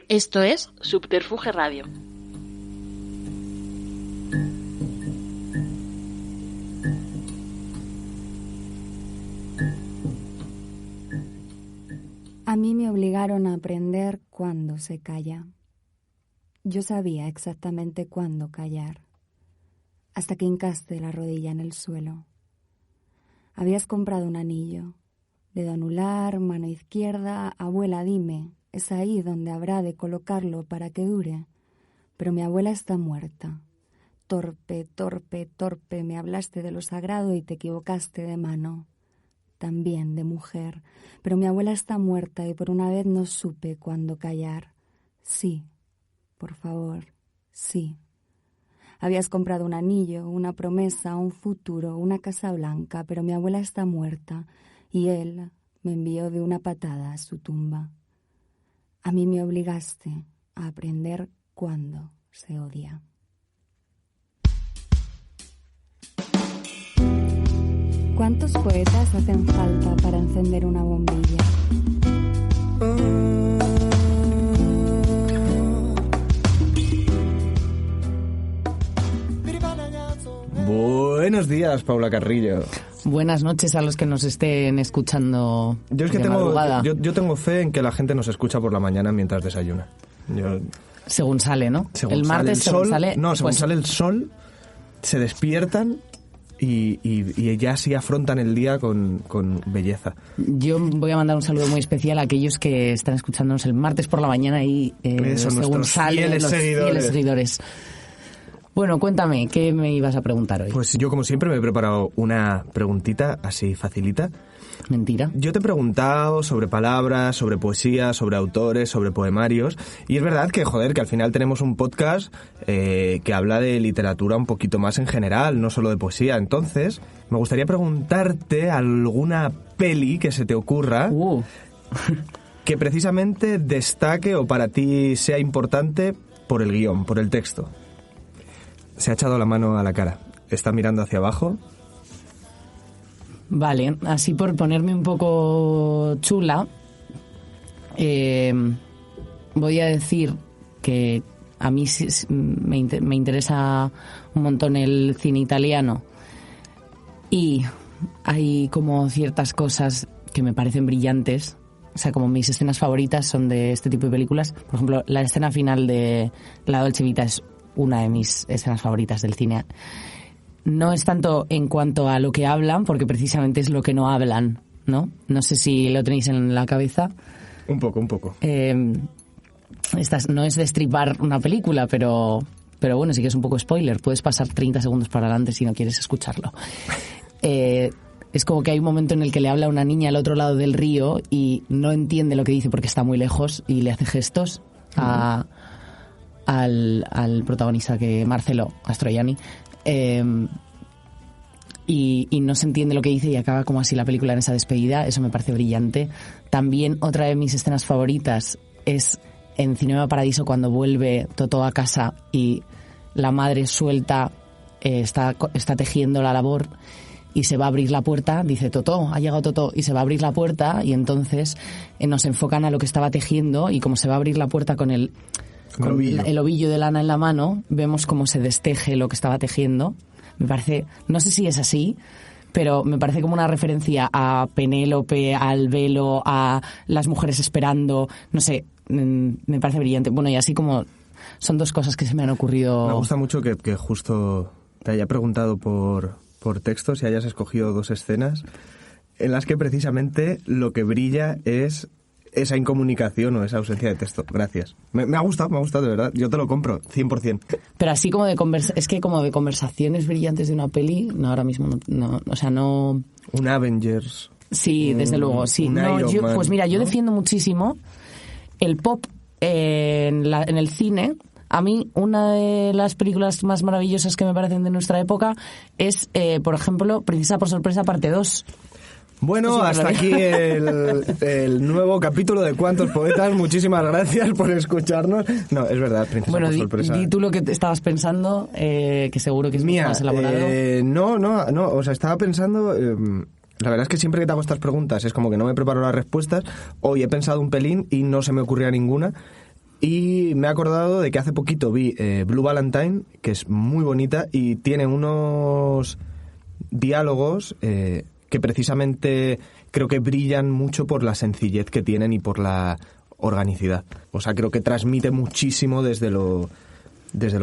Esto es Subterfuge Radio. A mí me obligaron a aprender cuándo se calla. Yo sabía exactamente cuándo callar, hasta que hincaste la rodilla en el suelo. Habías comprado un anillo. Dedo anular, mano izquierda, abuela, dime, es ahí donde habrá de colocarlo para que dure. Pero mi abuela está muerta. Torpe, torpe, torpe, me hablaste de lo sagrado y te equivocaste de mano. También de mujer, pero mi abuela está muerta y por una vez no supe cuándo callar. Sí, por favor, sí. Habías comprado un anillo, una promesa, un futuro, una casa blanca, pero mi abuela está muerta y él me envió de una patada a su tumba. A mí me obligaste a aprender cuándo se odia. ¿Cuántos poetas hacen falta para encender una bombilla? Buenos días, Paula Carrillo. Buenas noches a los que nos estén escuchando. Yo es que yo tengo fe en que la gente nos escucha por la mañana mientras desayuna. Según sale, ¿no? Según sale el sol, se despiertan y ya sí afrontan el día con belleza. Yo voy a mandar un saludo muy especial a aquellos que están escuchándonos el martes por la mañana y según sale los fieles seguidores. Bueno, cuéntame, ¿qué me ibas a preguntar hoy? Pues yo, como siempre, me he preparado una preguntita así facilita. Mentira. Yo te he preguntado sobre palabras, sobre poesía, sobre autores, sobre poemarios. Y es verdad que, que al final tenemos un podcast que habla de literatura un poquito más en general, no solo de poesía. Entonces, me gustaría preguntarte alguna peli que se te ocurra que precisamente destaque o para ti sea importante por el guión, por el texto. Se ha echado la mano a la cara. Está mirando hacia abajo. Vale, así por ponerme un poco chula, voy a decir que a mí me interesa un montón el cine italiano y hay como ciertas cosas que me parecen brillantes. O sea, como mis escenas favoritas son de este tipo de películas. Por ejemplo, la escena final de La Dolce Vita es una de mis escenas favoritas del cine. No es tanto en cuanto a lo que hablan, porque precisamente es lo que no hablan, ¿no? No sé si lo tenéis en la cabeza. Un poco. No es destripar una película, pero bueno, sí que es un poco spoiler. Puedes pasar 30 segundos para adelante si no quieres escucharlo. Es como que hay un momento en el que le habla a una niña al otro lado del río y no entiende lo que dice porque está muy lejos y le hace gestos al protagonista, que Marcello Mastroianni, y no se entiende lo que dice y acaba como así la película en esa despedida. Eso me parece brillante. También otra de mis escenas favoritas es en Cinema Paradiso, cuando vuelve Totò a casa y la madre suelta, está tejiendo la labor y se va a abrir la puerta, dice Totò, ha llegado Totò, y se va a abrir la puerta y entonces nos enfocan a lo que estaba tejiendo y como se va a abrir la puerta con el ovillo de lana en la mano, vemos cómo se desteje lo que estaba tejiendo. Me parece, no sé si es así, pero me parece como una referencia a Penélope, al velo, a las mujeres esperando, no sé, me parece brillante. Bueno, y así como son dos cosas que se me han ocurrido. Me gusta mucho que justo te haya preguntado por textos y hayas escogido dos escenas en las que precisamente lo que brilla es esa incomunicación o esa ausencia de texto. Gracias. Me ha gustado de verdad. Yo te lo compro, 100%. Pero así como de conversaciones brillantes de una peli, no, ahora mismo no, o sea, no. Un Avengers. Sí, desde luego, sí. Pues mira, yo defiendo muchísimo el pop en el cine. A mí, una de las películas más maravillosas que me parecen de nuestra época es, por ejemplo, Princesa por sorpresa, parte 2. Bueno, hasta aquí el nuevo capítulo de Cuántos Poetas. Muchísimas gracias por escucharnos. No, es verdad, Princesa por sorpresa. Di tú lo que estabas pensando, que seguro que es mucho más elaborado. No, o sea, estaba pensando. La verdad es que siempre que te hago estas preguntas es como que no me preparo las respuestas. Hoy he pensado un pelín y no se me ocurría ninguna. Y me he acordado de que hace poquito vi Blue Valentine, que es muy bonita y tiene unos diálogos que precisamente creo que brillan mucho por la sencillez que tienen y por la organicidad. O sea, creo que transmite muchísimo desde lo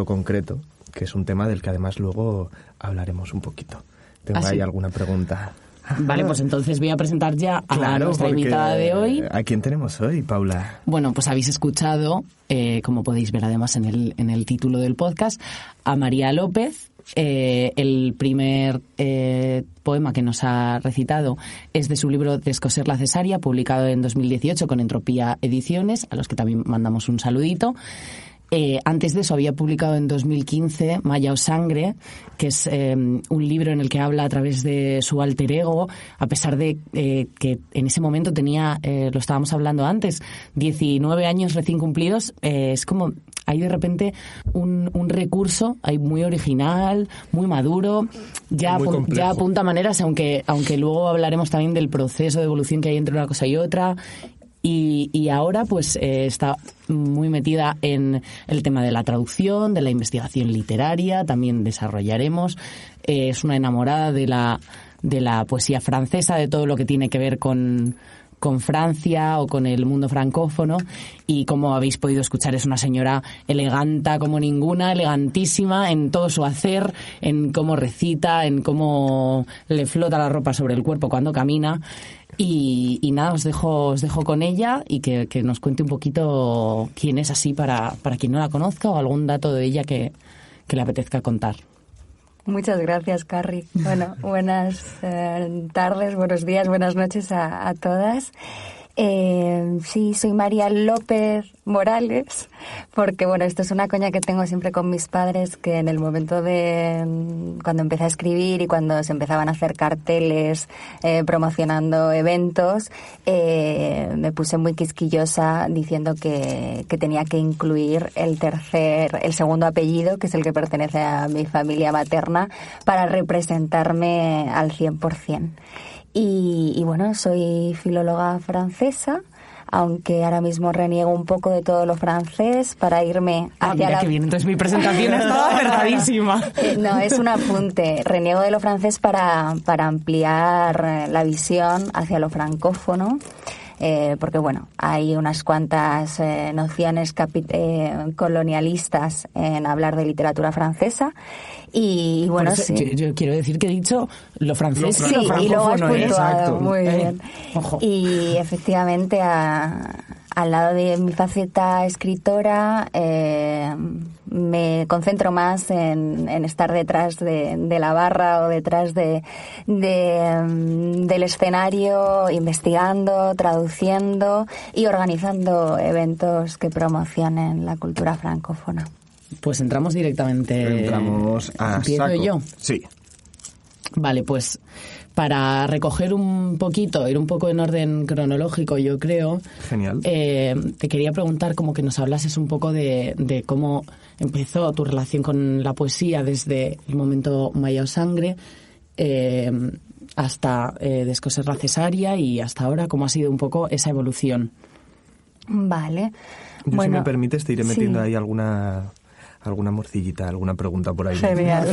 concreto, que es un tema del que además luego hablaremos un poquito. ¿Tengo ahí alguna pregunta? Vale, pues entonces voy a presentar ya a nuestra invitada de hoy. ¿A quién tenemos hoy, Paula? Bueno, pues habéis escuchado, como podéis ver además en el título del podcast, a María López. El primer poema que nos ha recitado es de su libro Descoser la cesárea, publicado en 2018 con Entropía Ediciones, a los que también mandamos un saludito. Antes de eso había publicado en 2015 Maya o Sangre, que es un libro en el que habla a través de su alter ego, a pesar de que en ese momento tenía, lo estábamos hablando antes, 19 años recién cumplidos. Es como hay de repente un recurso ahí muy original, muy maduro, ya apunta maneras, aunque luego hablaremos también del proceso de evolución que hay entre una cosa y otra. Y ahora pues está muy metida en el tema de la traducción, de la investigación literaria, también desarrollaremos. Es una enamorada de la poesía francesa, de todo lo que tiene que ver con Francia o con el mundo francófono, y como habéis podido escuchar es una señora elegante como ninguna, elegantísima en todo su hacer, en cómo recita, en cómo le flota la ropa sobre el cuerpo cuando camina. Y nada, os dejo con ella y que nos cuente un poquito quién es así para quien no la conozca, o algún dato de ella que le apetezca contar. Muchas gracias, Carrie. Bueno, buenas tardes, buenos días, buenas noches a todas. Sí, soy María López Morales, porque bueno, esto es una coña que tengo siempre con mis padres, que en el momento de cuando empecé a escribir y cuando se empezaban a hacer carteles promocionando eventos, me puse muy quisquillosa diciendo que tenía que incluir el segundo apellido, que es el que pertenece a mi familia materna, para representarme al 100%. Y bueno, soy filóloga francesa, aunque ahora mismo reniego un poco de todo lo francés para irme hacia mira que bien, entonces mi presentación estaba acertadísima. No, es un apunte. Reniego de lo francés para ampliar la visión hacia lo francófono. Porque bueno, hay unas cuantas nociones colonialistas en hablar de literatura francesa y bueno, eso, sí. Yo quiero decir que he dicho lo francés, sí, y luego has puntuado, muy bien. Ojo. Y efectivamente al lado de mi faceta escritora me concentro más en estar detrás de la barra o detrás del escenario, investigando, traduciendo y organizando eventos que promocionen la cultura francófona. Pues entramos directamente. Entramos a ¿Empiezo saco? yo? Sí. Vale, pues para recoger un poquito, ir un poco en orden cronológico, yo creo. Genial. Te quería preguntar como que nos hablases un poco de cómo empezó tu relación con la poesía desde el momento Maya o Sangre hasta Descoser la cesárea y hasta ahora, cómo ha sido un poco esa evolución. Vale. Yo, si me permites, te iré metiendo ahí alguna morcillita, alguna pregunta por ahí. Genial.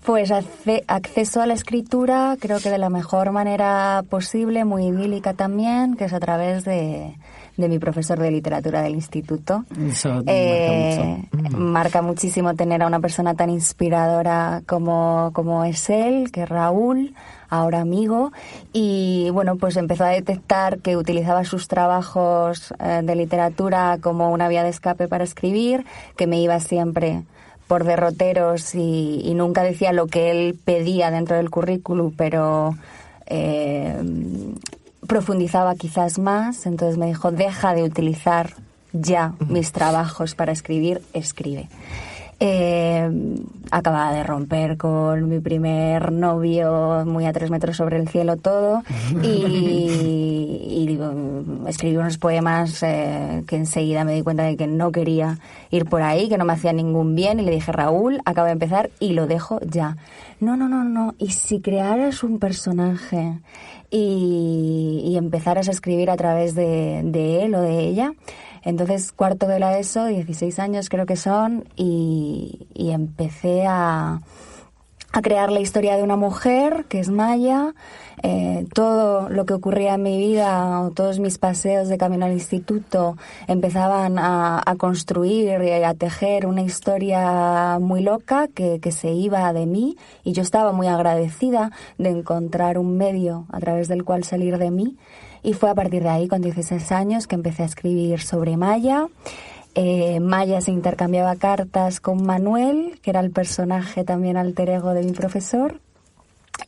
Pues acceso a la escritura creo que de la mejor manera posible, muy idílica también, que es a través de mi profesor de literatura del instituto. Eso marca muchísimo tener a una persona tan inspiradora como es él, que es Raúl, ahora amigo, y bueno, pues empezó a detectar que utilizaba sus trabajos de literatura como una vía de escape para escribir, que me iba siempre por derroteros y nunca decía lo que él pedía dentro del currículum, pero profundizaba quizás más. Entonces me dijo, deja de utilizar ya mis trabajos para escribir, escribe. Acababa de romper con mi primer novio, muy a 3 metros sobre el cielo todo, y escribí unos poemas que enseguida me di cuenta de que no quería ir por ahí, que no me hacía ningún bien, y le dije, Raúl, acabo de empezar y lo dejo ya. No, y si crearas un personaje y empezaras a escribir a través de él o de ella, Entonces, cuarto de la ESO, 16 años creo que son, y empecé a crear la historia de una mujer, que es Maya. Todo lo que ocurría en mi vida, o todos mis paseos de camino al instituto, empezaban a construir y a tejer una historia muy loca que se iba de mí, y yo estaba muy agradecida de encontrar un medio a través del cual salir de mí, y fue a partir de ahí, con 16 años, que empecé a escribir sobre Maya. Maya se intercambiaba cartas con Manuel, que era el personaje también alter ego de mi profesor,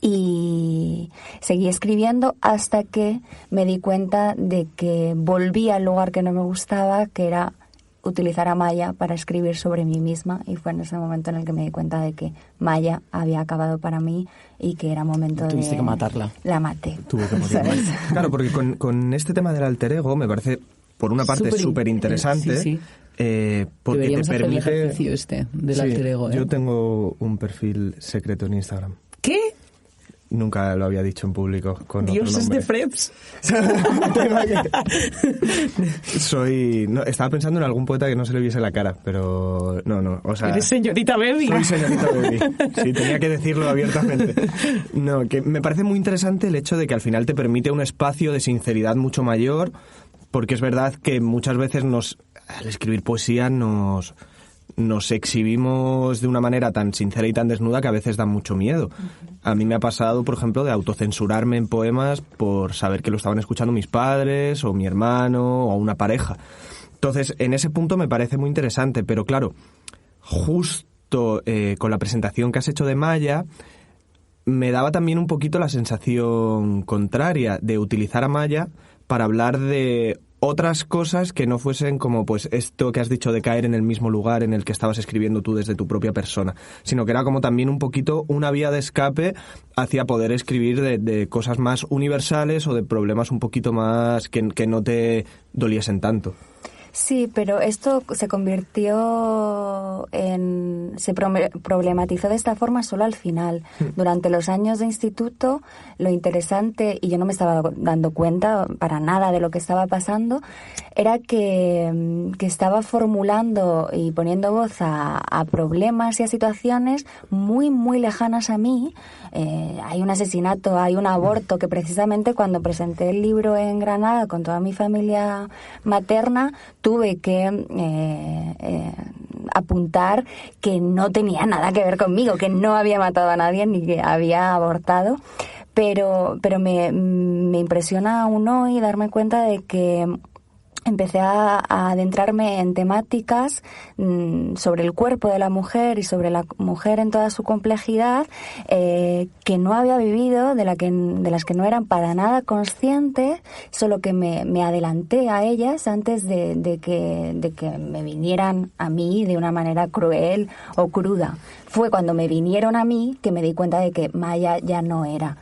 y seguí escribiendo hasta que me di cuenta de que volví al lugar que no me gustaba, que era utilizar a Maya para escribir sobre mí misma, y fue en ese momento en el que me di cuenta de que Maya había acabado para mí y que era momento Tuviste que matarla. La maté. Tuvo que morir. Claro, porque con este tema del alter ego me parece, por una parte, súper interesante. Sí. Porque deberíamos te permite hacer el ejercicio del alter ego. Yo tengo un perfil secreto en Instagram. ¿Qué? Nunca lo había dicho en público con Dios, otro nombre. es de Freps. Estaba pensando en algún poeta que no se le viese la cara, pero no, o sea... Eres señorita Baby. Soy señorita Baby. Sí, tenía que decirlo abiertamente. No, que me parece muy interesante el hecho de que al final te permite un espacio de sinceridad mucho mayor, porque es verdad que muchas veces al escribir poesía nos exhibimos de una manera tan sincera y tan desnuda que a veces da mucho miedo. A mí me ha pasado, por ejemplo, de autocensurarme en poemas por saber que lo estaban escuchando mis padres o mi hermano o una pareja. Entonces, en ese punto me parece muy interesante, pero claro, justo con la presentación que has hecho de Maya, me daba también un poquito la sensación contraria de utilizar a Maya para hablar de otras cosas que no fuesen como pues esto que has dicho de caer en el mismo lugar en el que estabas escribiendo tú desde tu propia persona, sino que era como también un poquito una vía de escape hacia poder escribir de cosas más universales o de problemas un poquito más que no te doliesen tanto. Sí, pero esto se problematizó de esta forma solo al final. Durante los años de instituto, lo interesante, y yo no me estaba dando cuenta para nada de lo que estaba pasando, era que estaba formulando y poniendo voz a problemas y a situaciones muy, muy lejanas a mí. Hay un asesinato, hay un aborto, que precisamente cuando presenté el libro en Granada con toda mi familia materna, tuve que apuntar que no tenía nada que ver conmigo, que no había matado a nadie ni que había abortado, pero me impresiona aún hoy darme cuenta de que empecé a adentrarme en temáticas sobre el cuerpo de la mujer y sobre la mujer en toda su complejidad, que no había vivido, de las que no eran para nada conscientes, solo que me adelanté a ellas antes de que me vinieran a mí de una manera cruel o cruda. Fue cuando me vinieron a mí que me di cuenta de que Maya ya no era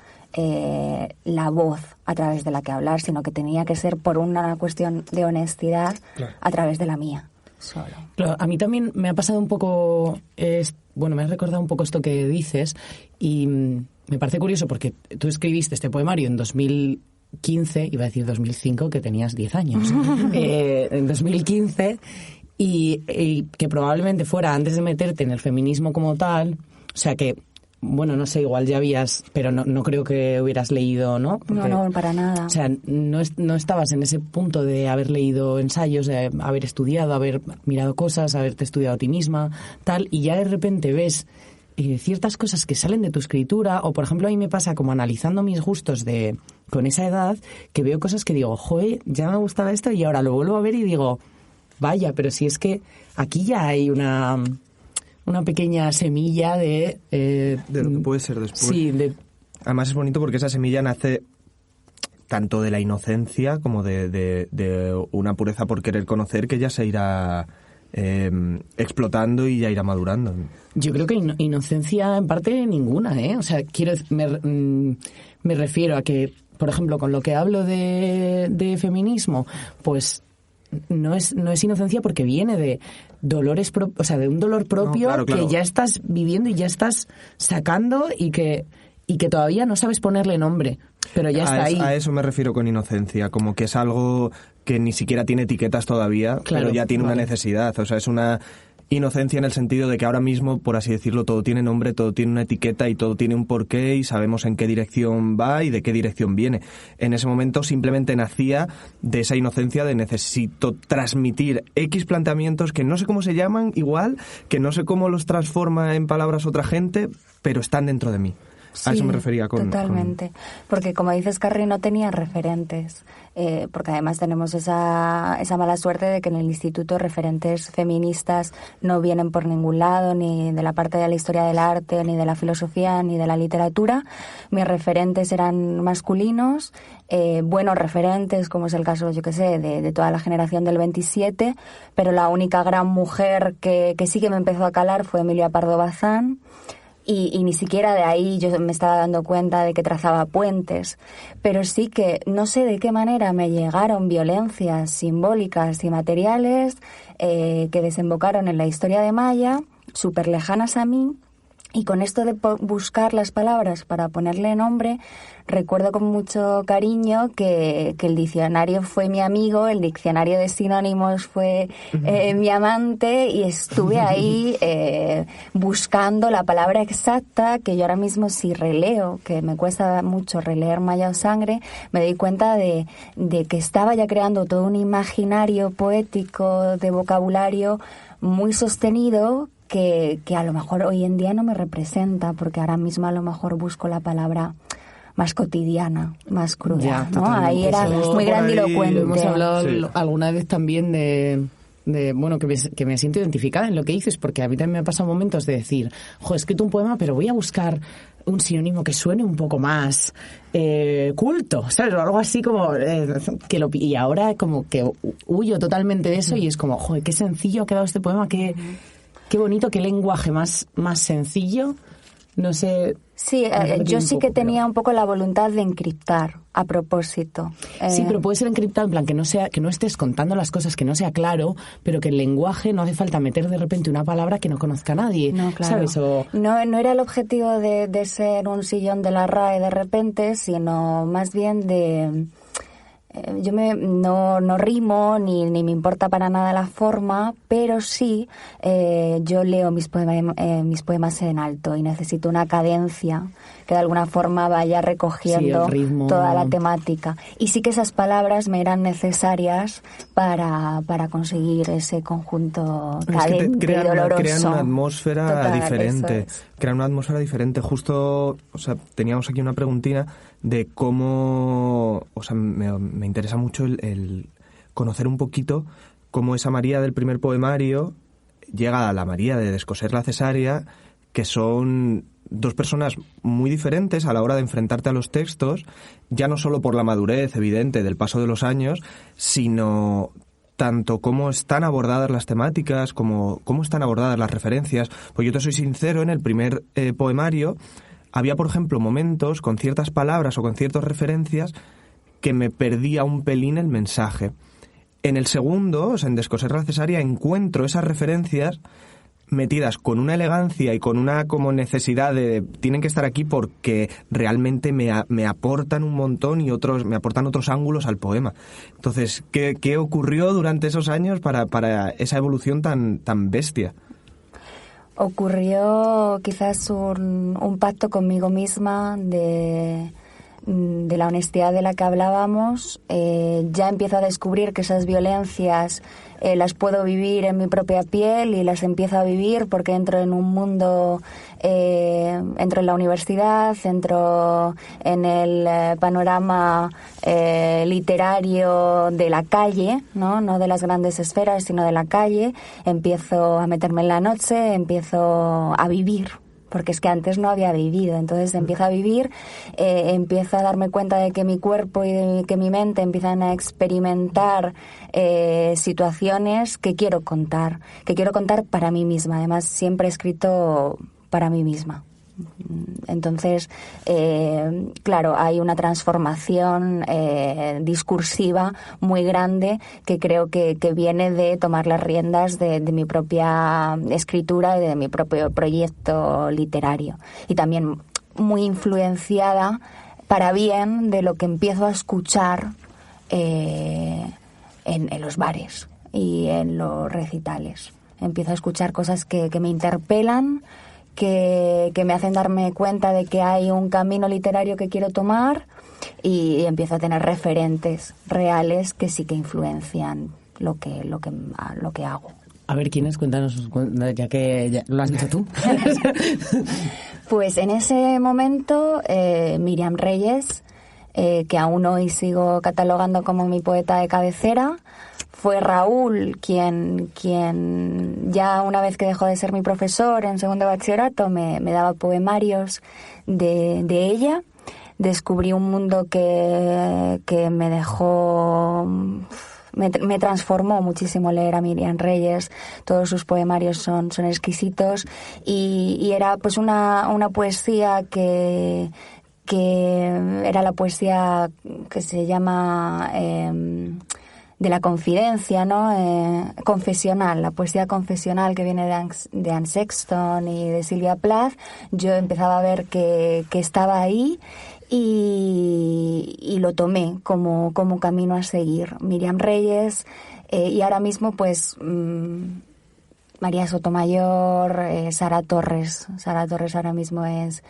la voz a través de la que hablar, sino que tenía que ser por una cuestión de honestidad, claro, a través de la mía solo. Claro, a mí también me ha pasado un poco, me has recordado un poco esto que dices, y me parece curioso porque tú escribiste este poemario en 2015, iba a decir 2005, que tenías 10 años, en 2015, y que probablemente fuera antes de meterte en el feminismo como tal, o sea que, bueno, no sé, igual ya habías, pero no creo que hubieras leído, ¿no? Porque, no, para nada. O sea, no estabas en ese punto de haber leído ensayos, de haber estudiado, haber mirado cosas, haberte estudiado a ti misma, tal, y ya de repente ves ciertas cosas que salen de tu escritura, o por ejemplo a mí me pasa como analizando mis gustos con esa edad, que veo cosas que digo, joder, ya me gustaba esto, y ahora lo vuelvo a ver y digo, vaya, pero si es que aquí ya hay una pequeña semilla de lo que puede ser después. Sí, además es bonito porque esa semilla nace tanto de la inocencia como de una pureza por querer conocer, que ya se irá explotando y ya irá madurando. Yo creo que inocencia en parte ninguna, ¿eh? O sea, me refiero a que, por ejemplo, con lo que hablo de feminismo, pues no es inocencia porque viene de dolores, de un dolor propio, claro. Que ya estás viviendo y ya estás sacando y que todavía no sabes ponerle nombre, pero ya está ahí. A eso me refiero con inocencia, como que es algo que ni siquiera tiene etiquetas todavía, Claro, pero ya tiene una vale. necesidad. O sea, es una inocencia en el sentido de que ahora mismo, por así decirlo, todo tiene nombre, todo tiene una etiqueta y todo tiene un porqué y sabemos en qué dirección va y de qué dirección viene. En ese momento simplemente nacía de esa inocencia de necesito transmitir X planteamientos que no sé cómo se llaman igual, que no sé cómo los transforma en palabras otra gente, pero están dentro de mí. A eso me refería con... Totalmente. Porque como dices, Carrie, no tenía referentes. Porque además tenemos esa mala suerte de que en el instituto referentes feministas no vienen por ningún lado, ni de la parte de la historia del arte, ni de la filosofía, ni de la literatura. Mis referentes eran masculinos, buenos referentes, como es el caso, yo que sé, de toda la generación del 27, pero la única gran mujer que sí que me empezó a calar fue Emilia Pardo Bazán. Y ni siquiera de ahí yo me estaba dando cuenta de que trazaba puentes, pero sí que no sé de qué manera me llegaron violencias simbólicas y materiales que desembocaron en la historia de Maya, súper lejanas a mí, y con esto de buscar las palabras para ponerle nombre, recuerdo con mucho cariño que el diccionario fue mi amigo, el diccionario de sinónimos fue mi amante, y estuve ahí buscando la palabra exacta, que yo ahora mismo si releo, que me cuesta mucho releer Maya o Sangre, me doy cuenta de que estaba ya creando todo un imaginario poético de vocabulario muy sostenido, que a lo mejor hoy en día no me representa, porque ahora mismo a lo mejor busco la palabra más cotidiana, más cruda, Ya, ¿no? Ahí era Eso muy por grandilocuente. ahí Hemos hablado Sí. alguna vez también de bueno, que me siento identificada en lo que dices, porque a mí también me ha pasado momentos de decir, he escrito un poema, pero voy a buscar un sinónimo que suene un poco más culto, ¿sabes? O algo así como y ahora como que huyo totalmente de eso y es como, qué sencillo ha quedado este poema, qué bonito, qué lenguaje más sencillo. No sé. Sí, yo sí que tenía un poco la voluntad de encriptar a propósito. Sí, pero puede ser encriptado en plan que no estés contando las cosas, que no sea claro, pero que el lenguaje no hace falta meter de repente una palabra que no conozca nadie, no, claro. ¿sabes? O... No era el objetivo de ser un sillón de la RAE de repente, sino más bien de... Yo no rimo ni me importa para nada la forma, pero sí yo leo mis poemas en alto y necesito una cadencia que de alguna forma vaya recogiendo el ritmo, toda la temática. Y sí que esas palabras me eran necesarias para conseguir ese conjunto cadente y doloroso. Crean una atmósfera Total, diferente. eso es. Crean una atmósfera diferente. Justo, o sea, teníamos aquí una preguntina de cómo, o sea, me interesa mucho el conocer un poquito cómo esa María del primer poemario llega a la María de Descoser la cesárea, que son dos personas muy diferentes a la hora de enfrentarte a los textos, ya no solo por la madurez evidente del paso de los años, sino tanto cómo están abordadas las temáticas, como cómo están abordadas las referencias. Pues yo te soy sincero, en el primer poemario había, por ejemplo, momentos con ciertas palabras o con ciertas referencias que me perdía un pelín el mensaje. En el segundo, o sea, en Descoser la cesárea, encuentro esas referencias metidas con una elegancia y con una como necesidad de tienen que estar aquí porque realmente me aportan un montón y me aportan otros ángulos al poema. Entonces, ¿qué ocurrió durante esos años para esa evolución tan bestia? Ocurrió quizás un pacto conmigo misma de la honestidad de la que hablábamos. Ya empiezo a descubrir que esas violencias las puedo vivir en mi propia piel y las empiezo a vivir porque entro en un mundo, entro en la universidad, entro en el panorama literario de la calle, no de las grandes esferas, sino de la calle. Empiezo a meterme en la noche, empiezo a vivir, porque es que antes no había vivido. Entonces empiezo a vivir, empiezo a darme cuenta de que mi cuerpo y de que mi mente empiezan a experimentar situaciones que quiero contar para mí misma. Además, siempre he escrito para mí misma. Entonces, claro, hay una transformación discursiva muy grande que creo que viene de tomar las riendas de mi propia escritura y de mi propio proyecto literario. Y también muy influenciada para bien de lo que empiezo a escuchar en los bares y en los recitales. Empiezo a escuchar cosas que me interpelan, que me hacen darme cuenta de que hay un camino literario que quiero tomar, y empiezo a tener referentes reales que sí que influencian lo que hago. A ver, ¿quiénes? Cuéntanos, ya que ya lo has dicho tú. Pues en ese momento, Miriam Reyes, que aún hoy sigo catalogando como mi poeta de cabecera. Fue Raúl quien ya una vez que dejó de ser mi profesor en segundo de bachillerato me daba poemarios de ella. Descubrí un mundo que me dejó... Me transformó muchísimo leer a Miriam Reyes. Todos sus poemarios son exquisitos, y era pues una poesía que era la poesía que se llama de la confidencia, ¿no? Confesional, la poesía confesional que viene de Anne Sexton y de Sylvia Plath. Yo empezaba a ver que estaba ahí, y lo tomé como camino a seguir. Miriam Reyes, y ahora mismo pues María Sotomayor, Sara Torres. Sara Torres ahora mismo es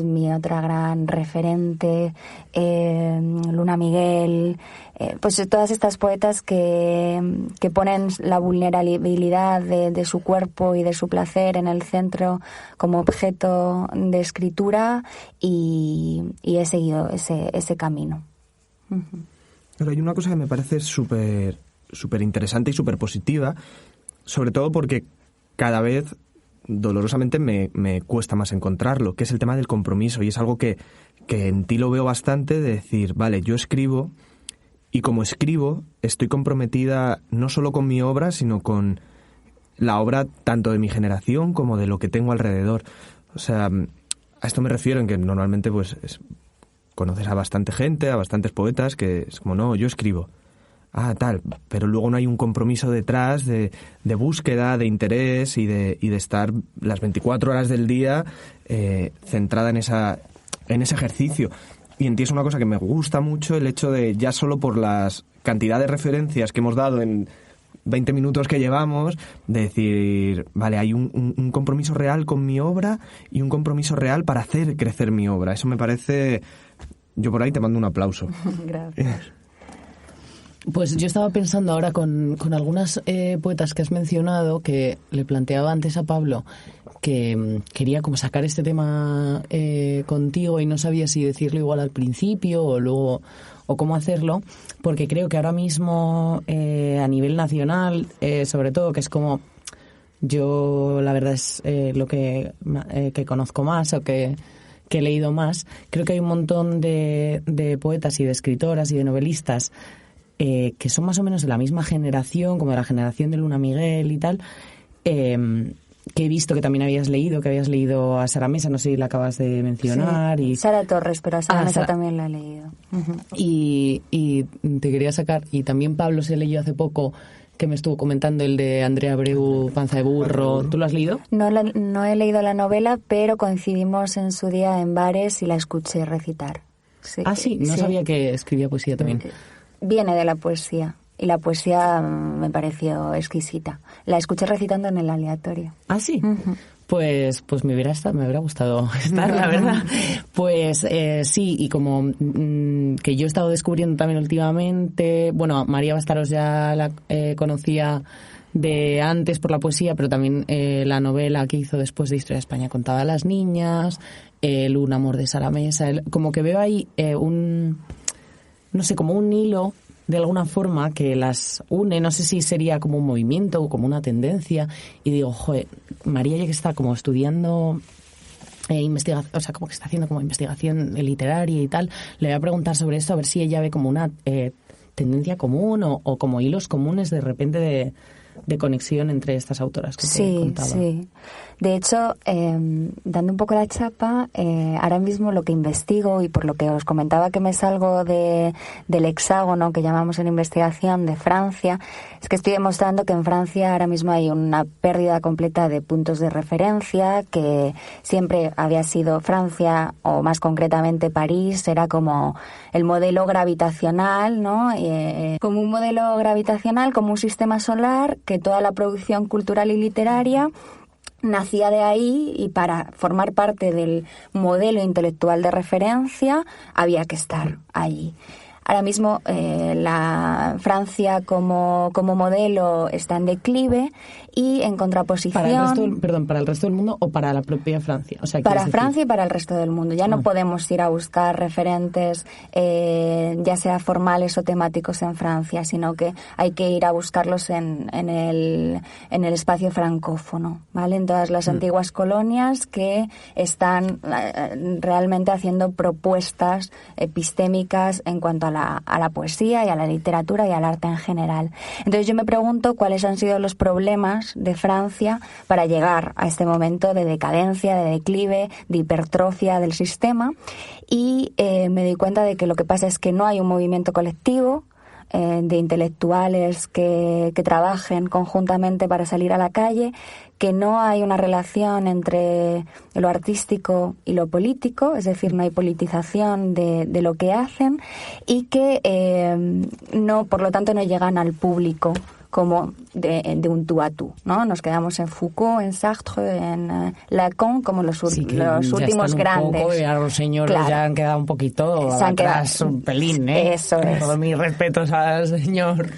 mi otra gran referente, Luna Miguel, pues todas estas poetas que ponen la vulnerabilidad de su cuerpo y de su placer en el centro como objeto de escritura, y he seguido ese camino. Pero hay una cosa que me parece súper interesante y súper positiva, sobre todo porque cada vez dolorosamente me cuesta más encontrarlo, que es el tema del compromiso, y es algo que en ti lo veo bastante, de decir, vale, yo escribo, y como escribo estoy comprometida no solo con mi obra, sino con la obra tanto de mi generación como de lo que tengo alrededor. O sea, a esto me refiero en que normalmente pues conoces a bastante gente, a bastantes poetas, que es como, no, yo escribo. Ah, tal, pero luego no hay un compromiso detrás de búsqueda, de interés y de estar las 24 horas del día centrada en ese ejercicio. Y en ti es una cosa que me gusta mucho, el hecho de, ya solo por las cantidad de referencias que hemos dado en 20 minutos que llevamos, de decir, vale, hay un compromiso real con mi obra y un compromiso real para hacer crecer mi obra. Eso me parece... Yo por ahí te mando un aplauso. Gracias. Pues yo estaba pensando ahora con algunas poetas que has mencionado, que le planteaba antes a Pablo que quería como sacar este tema contigo, y no sabía si decirlo igual al principio o luego, o cómo hacerlo, porque creo que ahora mismo a nivel nacional, sobre todo, que es como yo la verdad es lo que conozco más o que he leído más, creo que hay un montón de poetas y de escritoras y de novelistas que son más o menos de la misma generación, como de la generación de Luna Miguel y tal, que he visto que también habías leído a Sara Mesa, no sé si la acabas de mencionar. Sí, y Sara Torres, pero a Sara Mesa también la he leído. Uh-huh. Y te quería sacar, y también Pablo se leyó hace poco, que me estuvo comentando el de Andrea Abreu, Panza de Burro. ¿Tú lo has leído? No he leído la novela, pero coincidimos en su día en bares y la escuché recitar. Sí, sí, no sabía que escribía poesía también. Viene de la poesía, y la poesía me pareció exquisita. La escuché recitando en el aleatorio. ¿Ah, sí? Uh-huh. Pues me hubiera gustado estar, la verdad. Pues sí, y como que yo he estado descubriendo también últimamente, bueno, María Bastaros ya la conocía de antes por la poesía, pero también la novela que hizo después de Historia de España contada a las niñas, Un amor de Sara Mesa, como que veo ahí como un hilo de alguna forma que las une, no sé si sería como un movimiento o como una tendencia, y digo, joder, María ya que está como estudiando investigación, o sea, como que está haciendo como investigación literaria y tal, le voy a preguntar sobre esto, a ver si ella ve como una tendencia común o como hilos comunes de repente de conexión entre estas autoras que te contaba. Sí. De hecho, dando un poco la chapa, ahora mismo lo que investigo y por lo que os comentaba que me salgo del hexágono que llamamos en investigación de Francia, es que estoy demostrando que en Francia ahora mismo hay una pérdida completa de puntos de referencia, que siempre había sido Francia, o más concretamente París, era como el modelo gravitacional, ¿no? Como un modelo gravitacional, como un sistema solar, que toda la producción cultural y literaria nacía de ahí, y para formar parte del modelo intelectual de referencia había que estar allí. Ahora mismo la Francia como modelo está en declive, y en contraposición... ¿Para el resto del mundo o para la propia Francia? O sea, para Francia y para el resto del mundo. Ya no podemos ir a buscar referentes ya sea formales o temáticos en Francia, sino que hay que ir a buscarlos en el espacio francófono, ¿vale? En todas las antiguas colonias que están realmente haciendo propuestas epistémicas en cuanto a la poesía y a la literatura y al arte en general. Entonces yo me pregunto cuáles han sido los problemas de Francia para llegar a este momento de decadencia, de declive, de hipertrofia del sistema, y me doy cuenta de que lo que pasa es que no hay un movimiento colectivo de intelectuales que trabajen conjuntamente para salir a la calle, que no hay una relación entre lo artístico y lo político, es decir, no hay politización de lo que hacen, y que no, por lo tanto, no llegan al público como de un tú a tú, ¿no? Nos quedamos en Foucault, en Sartre, en Lacan, como los últimos grandes. Poco, y a los señores ya han quedado un poquito atrás, un pelín, ¿eh? Eso es. Todos mis respetos al señor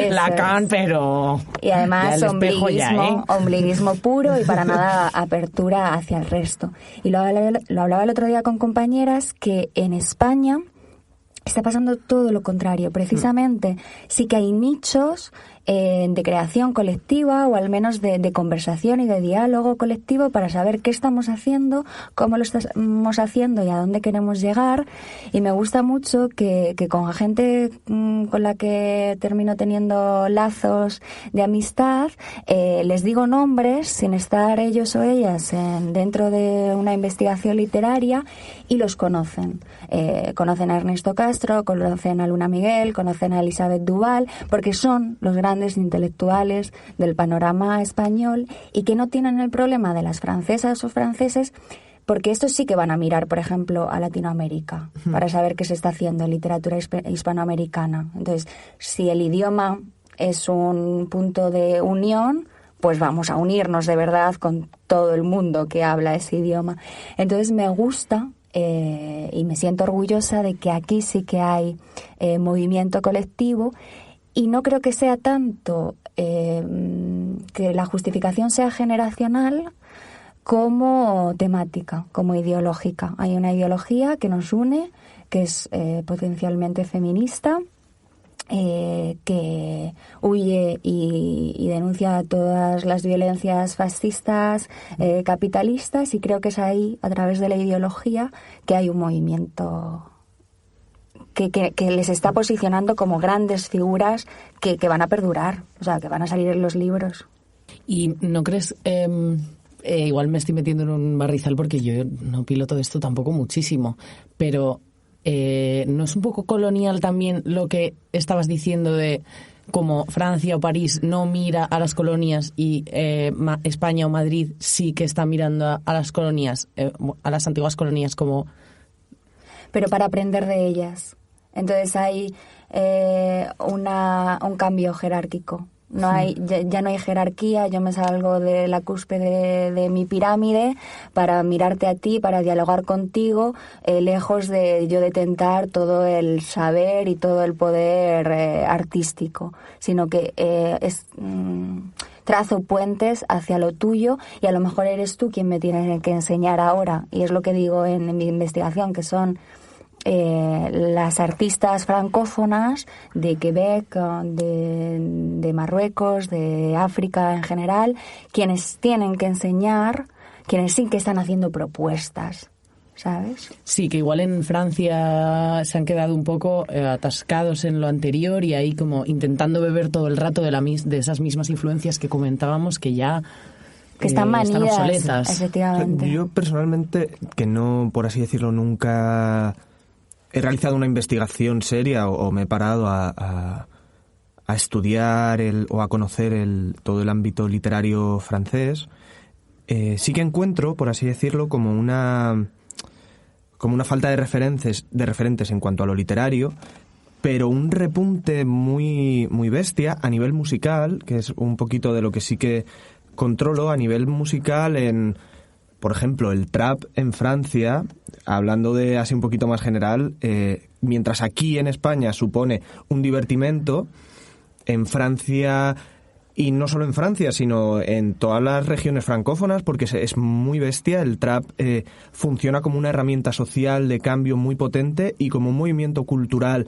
Lacan, pero... Y además ombliguismo puro, y para nada apertura hacia el resto. Y lo hablaba el otro día con compañeras, que en España está pasando todo lo contrario. Precisamente sí que hay nichos de creación colectiva, o al menos de conversación y de diálogo colectivo, para saber qué estamos haciendo, cómo lo estamos haciendo y a dónde queremos llegar. Y me gusta mucho que con gente con la que termino teniendo lazos de amistad, les digo nombres sin estar ellos o ellas dentro de una investigación literaria, y los conocen. Conocen a Ernesto Castro, conocen a Luna Miguel, conocen a Elisabeth Duval, porque son los grandes intelectuales del panorama español, y que no tienen el problema de las francesas o franceses, porque estos sí que van a mirar, por ejemplo, a Latinoamérica para saber qué se está haciendo en literatura hispanoamericana. Entonces, si el idioma es un punto de unión, pues vamos a unirnos de verdad con todo el mundo que habla ese idioma. Entonces me gusta y me siento orgullosa de que aquí sí que hay movimiento colectivo. Y no creo que sea tanto que la justificación sea generacional como temática, como ideológica. Hay una ideología que nos une, que es potencialmente feminista, que huye y denuncia todas las violencias fascistas, capitalistas, y creo que es ahí, a través de la ideología, que hay un movimiento que les está posicionando como grandes figuras que van a perdurar, o sea, que van a salir en los libros. ¿Y no crees, igual me estoy metiendo en un barrizal porque yo no piloto esto tampoco muchísimo, pero ¿no es un poco colonial también lo que estabas diciendo de como Francia o París no mira a las colonias y España o Madrid sí que está mirando a las colonias, a las antiguas colonias como... Pero para aprender de ellas. Entonces hay un cambio jerárquico. Ya no hay jerarquía. Yo me salgo de la cúspide de mi pirámide para mirarte a ti, para dialogar contigo, lejos de yo detentar todo el saber y todo el poder artístico, sino que trazo puentes hacia lo tuyo, y a lo mejor eres tú quien me tienes que enseñar ahora. Y es lo que digo en mi investigación, que son las artistas francófonas de Quebec, de Marruecos, de África en general, quienes tienen que enseñar, quienes sí que están haciendo propuestas ¿sabes? Sí, que igual en Francia se han quedado un poco atascados en lo anterior y ahí como intentando beber todo el rato de esas mismas influencias que comentábamos que ya que están manidas, están obsoletas. Efectivamente. Yo personalmente, que no, por así decirlo, nunca he realizado una investigación seria o me he parado a estudiar o a conocer todo el ámbito literario francés, sí que encuentro, por así decirlo, como una falta de referentes en cuanto a lo literario, pero un repunte muy, muy bestia a nivel musical, que es un poquito de lo que sí que controlo a nivel musical por ejemplo, el trap en Francia, hablando de así un poquito más general, mientras aquí en España supone un divertimento, en Francia, y no solo en Francia, sino en todas las regiones francófonas, porque es muy bestia, el trap funciona como una herramienta social de cambio muy potente y como un movimiento cultural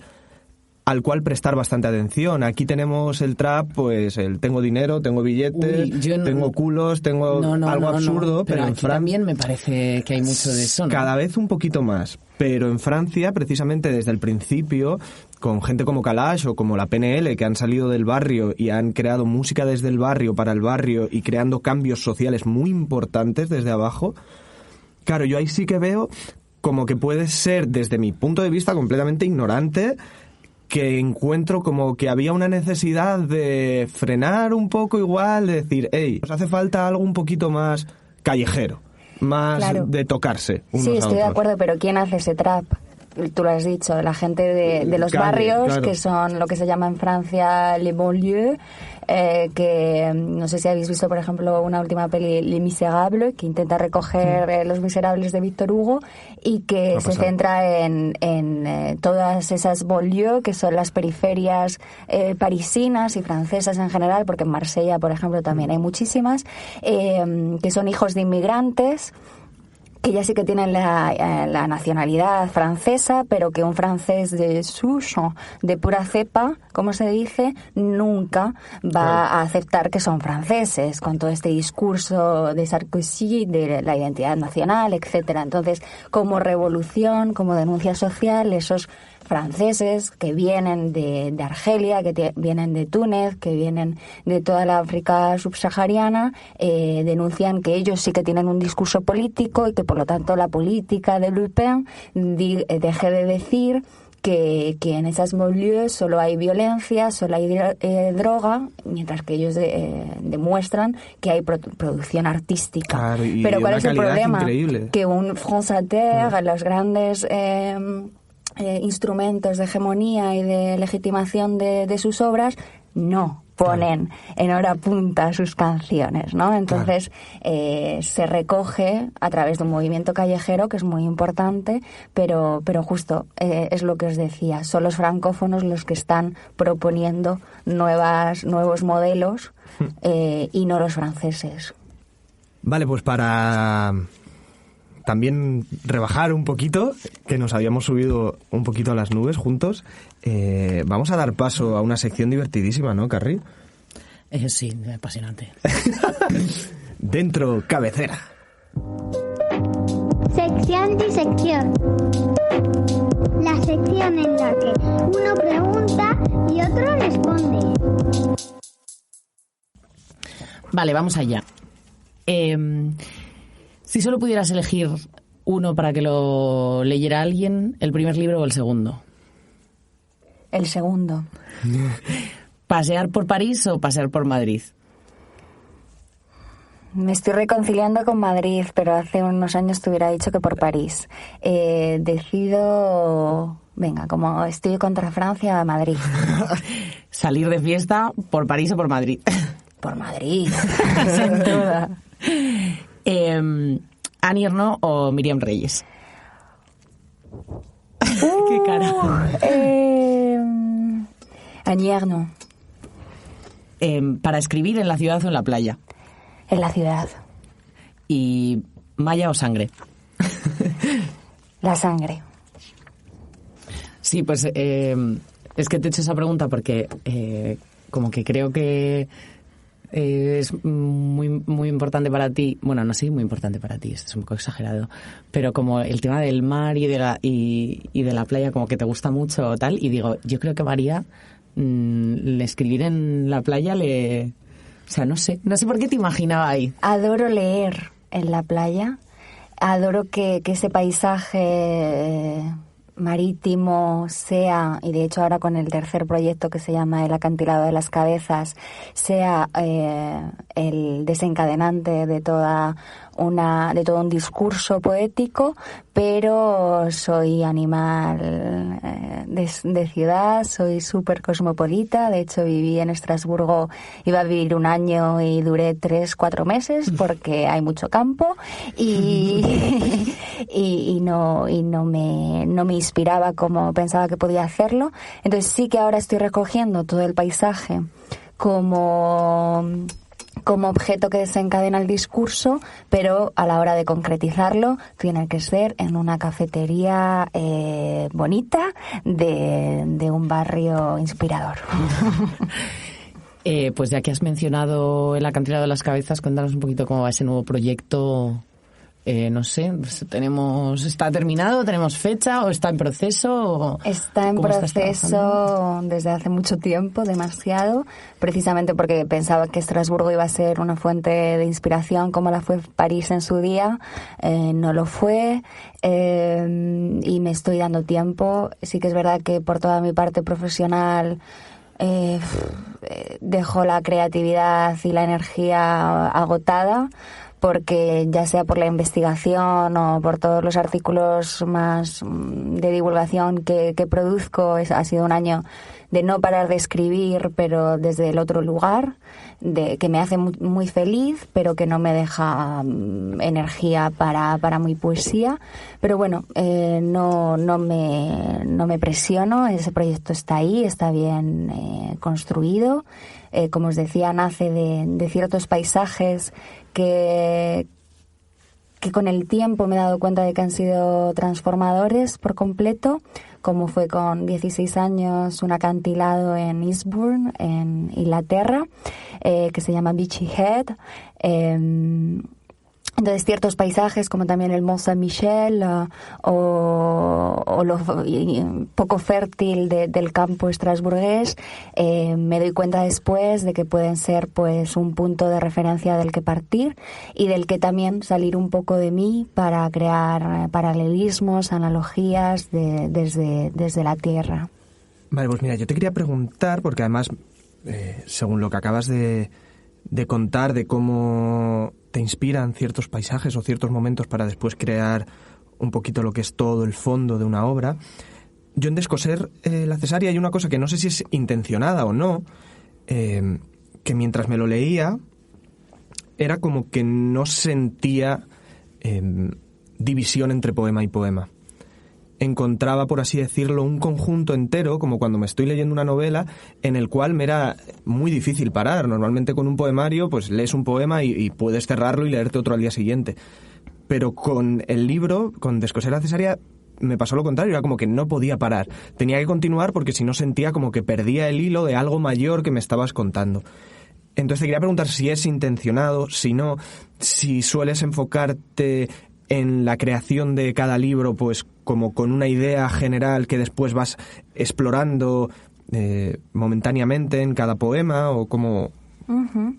al cual prestar bastante atención. Aquí tenemos el trap, pues tengo dinero, tengo billetes, tengo culos, tengo algo absurdo, pero en Francia también me parece que hay mucho de eso, ¿no? Cada vez un poquito más, pero en Francia, precisamente desde el principio, con gente como Kalash o como la PNL, que han salido del barrio y han creado música desde el barrio para el barrio y creando cambios sociales muy importantes desde abajo, claro, yo ahí sí que veo como que puede ser, desde mi punto de vista completamente ignorante, que encuentro como que había una necesidad de frenar un poco igual, de decir, hey, nos hace falta algo un poquito más callejero, más de tocarse unos a Sí, estoy otros. de acuerdo, pero ¿quién hace ese trap? Tú lo has dicho, la gente de los barrios, claro, que son lo que se llama en Francia les banlieues, que no sé si habéis visto, por ejemplo, una última peli, Les Misérables, que intenta recoger Los Miserables de Víctor Hugo y que se centra en todas esas banlieues, que son las periferias parisinas y francesas en general, porque en Marsella, por ejemplo, también hay muchísimas, que son hijos de inmigrantes, que ya sí que tienen la nacionalidad francesa, pero que un francés de souche, de pura cepa, como se dice, nunca va a aceptar que son franceses, con todo este discurso de Sarkozy, de la identidad nacional, etcétera. Entonces, como revolución, como denuncia social, esos franceses que vienen de Argelia, que vienen de Túnez, que vienen de toda la África subsahariana, denuncian que ellos sí que tienen un discurso político y que por lo tanto la política de Le Pen deje de decir que en esas banlieues solo hay violencia, solo hay droga, mientras que ellos demuestran que hay producción artística. Claro, pero ¿cuál es el problema? Increíble. Que un France Inter, los grandes instrumentos de hegemonía y de legitimación de sus obras, no ponen en hora punta sus canciones, ¿no? Entonces se recoge a través de un movimiento callejero que es muy importante, pero justo es lo que os decía, son los francófonos los que están proponiendo nuevos modelos y no los franceses. Vale, pues para también rebajar un poquito, que nos habíamos subido un poquito a las nubes juntos, vamos a dar paso a una sección divertidísima, ¿no, Carrie? Sí, apasionante. Dentro cabecera. Sección disección. La sección en la que uno pregunta y otro responde. Vale, vamos allá. Si solo pudieras elegir uno para que lo leyera alguien, ¿el primer libro o el segundo? El segundo. ¿Pasear por París o pasear por Madrid? Me estoy reconciliando con Madrid, pero hace unos años te hubiera dicho que por París. Decido, venga, como estoy contra Francia, Madrid. ¿Salir de fiesta por París o por Madrid? Por Madrid, sin duda. ¿Annie Ernaux o Miriam Reyes? ¡Qué cara! Annie Ernaux. ¿Para escribir en la ciudad o en la playa? En la ciudad. ¿Y malla o sangre? La sangre. Sí, pues es que te he hecho esa pregunta porque como que creo que es muy, muy importante para ti, bueno, no sé, muy importante para ti, esto es un poco exagerado, pero como el tema del mar y de la playa como que te gusta mucho o tal, y digo, yo creo que María, escribir en la playa o sea, no sé por qué te imaginaba ahí. Adoro leer en la playa, adoro que ese paisaje marítimo sea, y de hecho ahora con el tercer proyecto que se llama El acantilado de las cabezas, sea el desencadenante de todo un discurso poético, pero soy animal de ciudad, soy súper cosmopolita. De hecho viví en Estrasburgo, iba a vivir 1 año y duré 3-4 meses porque hay mucho campo y no me inspiraba como pensaba que podía hacerlo. Entonces sí que ahora estoy recogiendo todo el paisaje como objeto que desencadena el discurso, pero a la hora de concretizarlo tiene que ser en una cafetería bonita de un barrio inspirador. Pues ya que has mencionado El acantilado de las cabezas, cuéntanos un poquito cómo va ese nuevo proyecto. No sé, ¿está terminado? ¿Tenemos fecha? ¿O está en proceso? Está en proceso desde hace mucho tiempo, demasiado, precisamente porque pensaba que Estrasburgo iba a ser una fuente de inspiración como la fue París en su día. No lo fue, y me estoy dando tiempo. Sí que es verdad que por toda mi parte profesional dejo la creatividad y la energía agotada, porque ya sea por la investigación o por todos los artículos más de divulgación que produzco, ha sido un año de no parar de escribir, pero desde el otro lugar, que me hace muy feliz, pero que no me deja energía para mi poesía. Pero bueno, no me presiono, ese proyecto está ahí, está bien construido. Como os decía, nace de ciertos paisajes que con el tiempo me he dado cuenta de que han sido transformadores por completo, como fue con 16 años un acantilado en Eastbourne, en Inglaterra, que se llama Beachy Head. Entonces ciertos paisajes como también el Mont Saint-Michel o lo poco fértil del campo estrasburgués, me doy cuenta después de que pueden ser pues un punto de referencia del que partir y del que también salir un poco de mí para crear paralelismos, analogías desde la tierra. Vale, pues mira, yo te quería preguntar, porque además, según lo que acabas de contar de cómo te inspiran ciertos paisajes o ciertos momentos para después crear un poquito lo que es todo el fondo de una obra. Yo en Descoser la cesárea hay una cosa que no sé si es intencionada o no, que mientras me lo leía era como que no sentía división entre poema y poema. Encontraba, por así decirlo, un conjunto entero, como cuando me estoy leyendo una novela, en el cual me era muy difícil parar. Normalmente con un poemario, pues lees un poema y puedes cerrarlo y leerte otro al día siguiente. Pero con el libro, con Descoser la cesárea, me pasó lo contrario, era como que no podía parar. Tenía que continuar porque si no sentía como que perdía el hilo de algo mayor que me estabas contando. Entonces te quería preguntar si es intencionado, si no, si sueles enfocarte en la creación de cada libro, pues como con una idea general que después vas explorando momentáneamente en cada poema, o como... Uh-huh.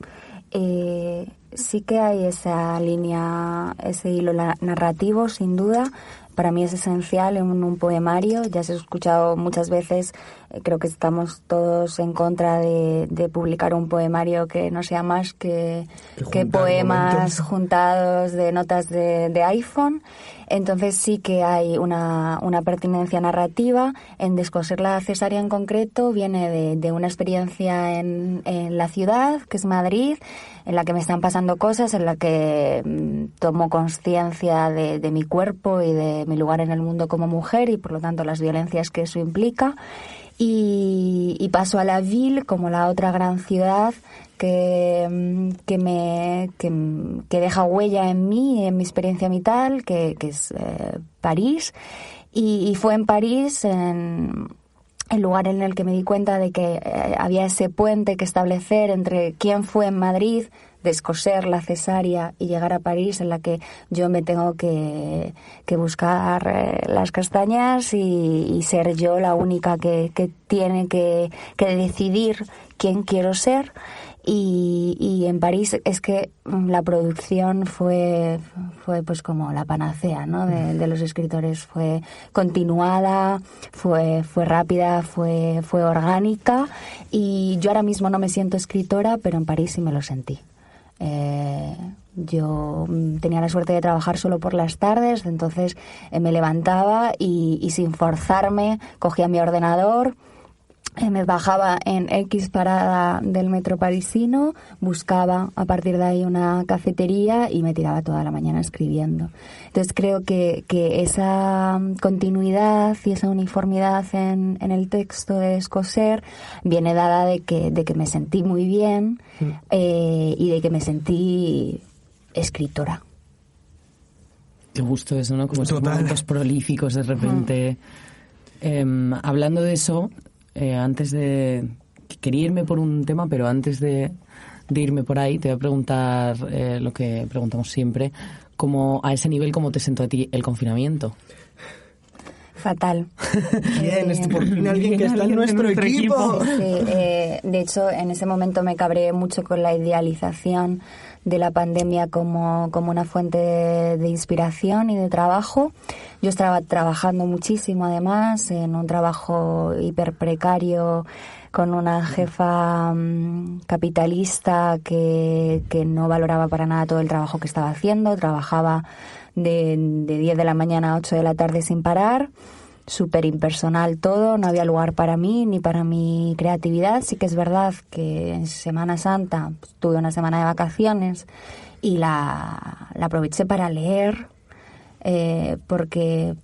Sí que hay esa línea, ese hilo narrativo, sin duda. Para mí es esencial en un poemario. Ya se ha escuchado muchas veces, creo que estamos todos en contra de publicar un poemario que no sea más que poemas juntados de notas de iPhone. Entonces sí que hay una pertinencia narrativa. En Descoser la cesárea en concreto viene de una experiencia en la ciudad, que es Madrid, en la que me están pasando cosas, en la que tomo conciencia de mi cuerpo y de mi lugar en el mundo como mujer y por lo tanto las violencias que eso implica. Y paso a la Ville como la otra gran ciudad que deja huella en mí, en mi experiencia vital, que es París. Y fue en París, en el lugar en el que me di cuenta de que había ese puente que establecer entre quién fue en Madrid, descoser la cesárea y llegar a París, en la que yo me tengo que buscar las castañas y ser yo la única que tiene que decidir quién quiero ser. Y en París es que la producción fue pues como la panacea, ¿no? de los escritores. Fue continuada, fue rápida, fue orgánica, y yo ahora mismo no me siento escritora, pero en París sí me lo sentí. Yo tenía la suerte de trabajar solo por las tardes, entonces me levantaba y sin forzarme cogía mi ordenador, me bajaba en X parada del metro parisino, buscaba a partir de ahí una cafetería y me tiraba toda la mañana escribiendo. Entonces creo que esa continuidad y esa uniformidad en el texto de Descoser viene dada de que me sentí muy bien y de que me sentí escritora. Qué gusto eso, ¿no? Como esos momentos prolíficos de repente. Hablando de eso, antes de... Quería irme por un tema, pero antes de irme por ahí, te voy a preguntar lo que preguntamos siempre. A ese nivel, ¿cómo te sentó a ti el confinamiento? Fatal. Bien, por fin alguien que está en nuestro equipo. Sí, de hecho, en ese momento me cabreé mucho con la idealización de la pandemia como una fuente de inspiración y de trabajo. Yo estaba trabajando muchísimo, además, en un trabajo hiper precario, con una jefa capitalista que no valoraba para nada todo el trabajo que estaba haciendo. Trabajaba de 10 de la mañana a 8 de la tarde sin parar, súper impersonal todo, no había lugar para mí ni para mi creatividad. Sí que es verdad que en Semana Santa pues, tuve una semana de vacaciones y la aproveché para leer, porque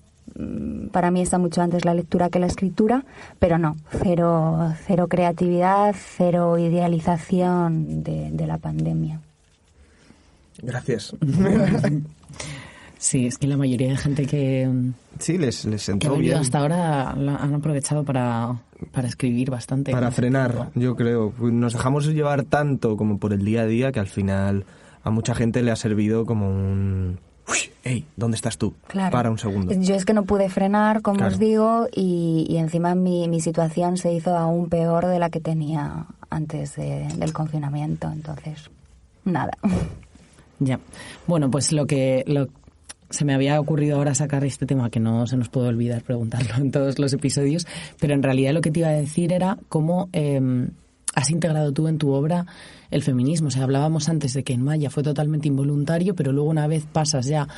para mí está mucho antes la lectura que la escritura, pero no, cero creatividad, cero idealización de la pandemia. Gracias. Sí, es que la mayoría de gente que sí, les sentó bien. Hasta ahora han aprovechado para escribir bastante. Para frenar, yo creo. Nos dejamos llevar tanto como por el día a día que al final a mucha gente le ha servido como un... ¡Ey! ¿Dónde estás tú? Claro. Para un segundo. Yo es que no pude frenar, como claro. os digo, y encima mi situación se hizo aún peor de la que tenía antes del confinamiento. Entonces, nada. Ya. Bueno, pues se me había ocurrido ahora sacar este tema que no se nos puede olvidar preguntarlo en todos los episodios, pero en realidad lo que te iba a decir era cómo has integrado tú en tu obra el feminismo. O sea, hablábamos antes de que en Maya fue totalmente involuntario, pero luego una vez pasas ya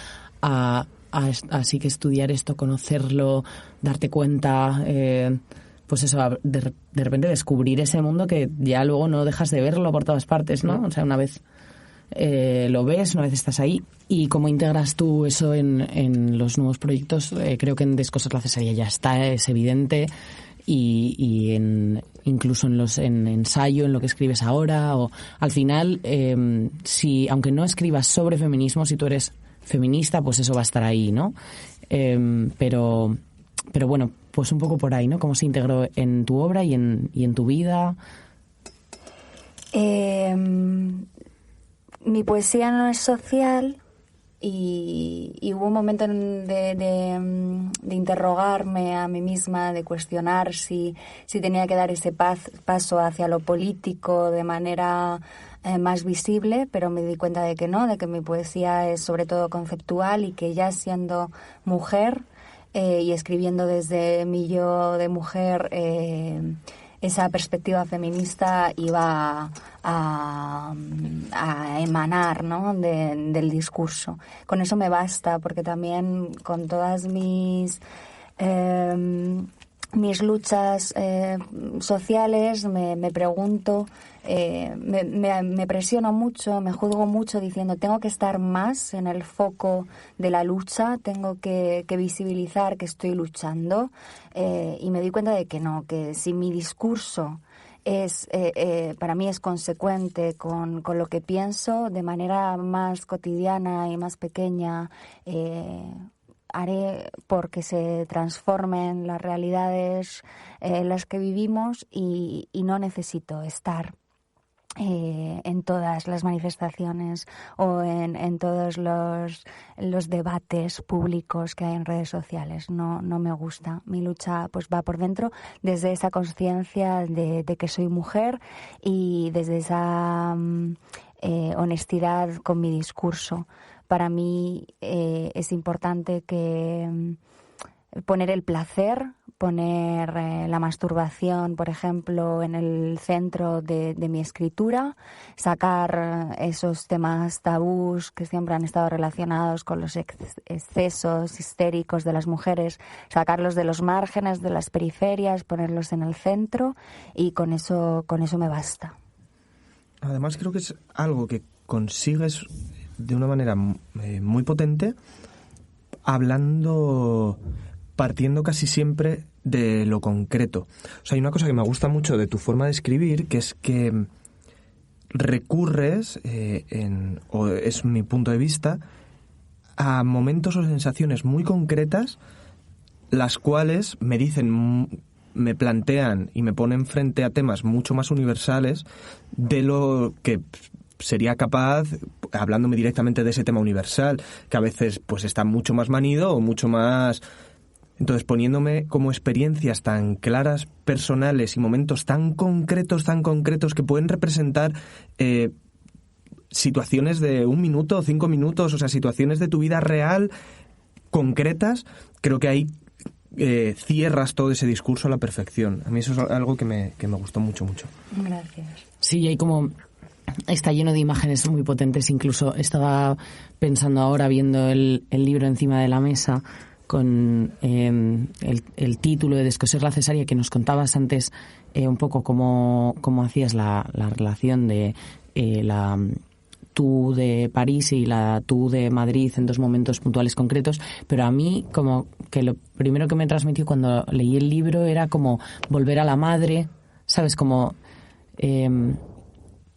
a así que estudiar esto, conocerlo, darte cuenta, pues eso, de repente descubrir ese mundo que ya luego no dejas de verlo por todas partes, ¿no? O sea, una vez lo ves, una vez estás ahí. ¿Y cómo integras tú eso en los nuevos proyectos? Creo que en Descoser la cesárea ya está, es evidente, y incluso en ensayo, en lo que escribes ahora, o al final, si aunque no escribas sobre feminismo, si tú eres feminista, pues eso va a estar ahí, ¿no? Pero bueno, pues un poco por ahí, ¿no? ¿Cómo se integró en tu obra y en tu vida? Mi poesía no es social y hubo un momento de interrogarme a mí misma, de cuestionar si tenía que dar ese paso hacia lo político de manera más visible, pero me di cuenta de que no, de que mi poesía es sobre todo conceptual y que ya siendo mujer y escribiendo desde mi yo de mujer, esa perspectiva feminista iba a emanar, ¿no? del discurso. Con eso me basta, porque también con todas mis luchas sociales me pregunto, me presiono mucho, me juzgo mucho diciendo tengo que estar más en el foco de la lucha, tengo que visibilizar que estoy luchando, y me di cuenta de que no, que si mi discurso para mí es consecuente con lo que pienso de manera más cotidiana y más pequeña, haré porque se transformen las realidades en las que vivimos y no necesito estar en todas las manifestaciones o en todos los debates públicos que hay en redes sociales. No me gusta. Mi lucha pues va por dentro desde esa conciencia de que soy mujer y desde esa honestidad con mi discurso. Para mí es importante que poner el placer, poner la masturbación, por ejemplo, en el centro de mi escritura, sacar esos temas tabús que siempre han estado relacionados con los excesos histéricos de las mujeres, sacarlos de los márgenes, de las periferias, ponerlos en el centro, y con eso me basta. Además, creo que es algo que consigues de una manera muy potente, partiendo casi siempre de lo concreto. O sea, hay una cosa que me gusta mucho de tu forma de escribir, que es que recurres, o es mi punto de vista, a momentos o sensaciones muy concretas, las cuales me plantean y me ponen frente a temas mucho más universales de lo que sería capaz, hablándome directamente de ese tema universal, que a veces pues está mucho más manido o mucho más... Entonces, poniéndome como experiencias tan claras, personales y momentos tan concretos que pueden representar situaciones de 1 minuto o 5 minutos, o sea, situaciones de tu vida real, concretas, creo que ahí cierras todo ese discurso a la perfección. A mí eso es algo que me gustó mucho. Gracias. Sí, hay como... Está lleno de imágenes muy potentes. Incluso estaba pensando ahora, viendo el libro encima de la mesa, con el título de Descoser la cesárea, que nos contabas antes un poco cómo hacías la relación de la tú de París y la tú de Madrid en 2 momentos puntuales concretos, pero a mí como que lo primero que me transmitió cuando leí el libro era como volver a la madre, ¿sabes? Como...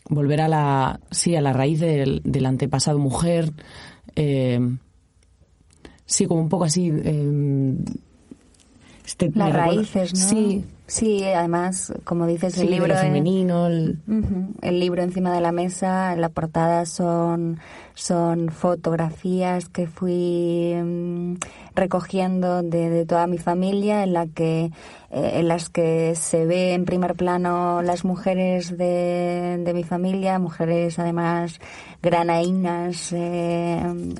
volver a la raíz del antepasado mujer, sí, como un poco así. Las raíces, ¿no? Sí, además, como dices, el libro femenino. El libro encima de la mesa, en la portada son fotografías que fui recogiendo de toda mi familia, en las que se ve en primer plano las mujeres de mi familia, mujeres además granaínas,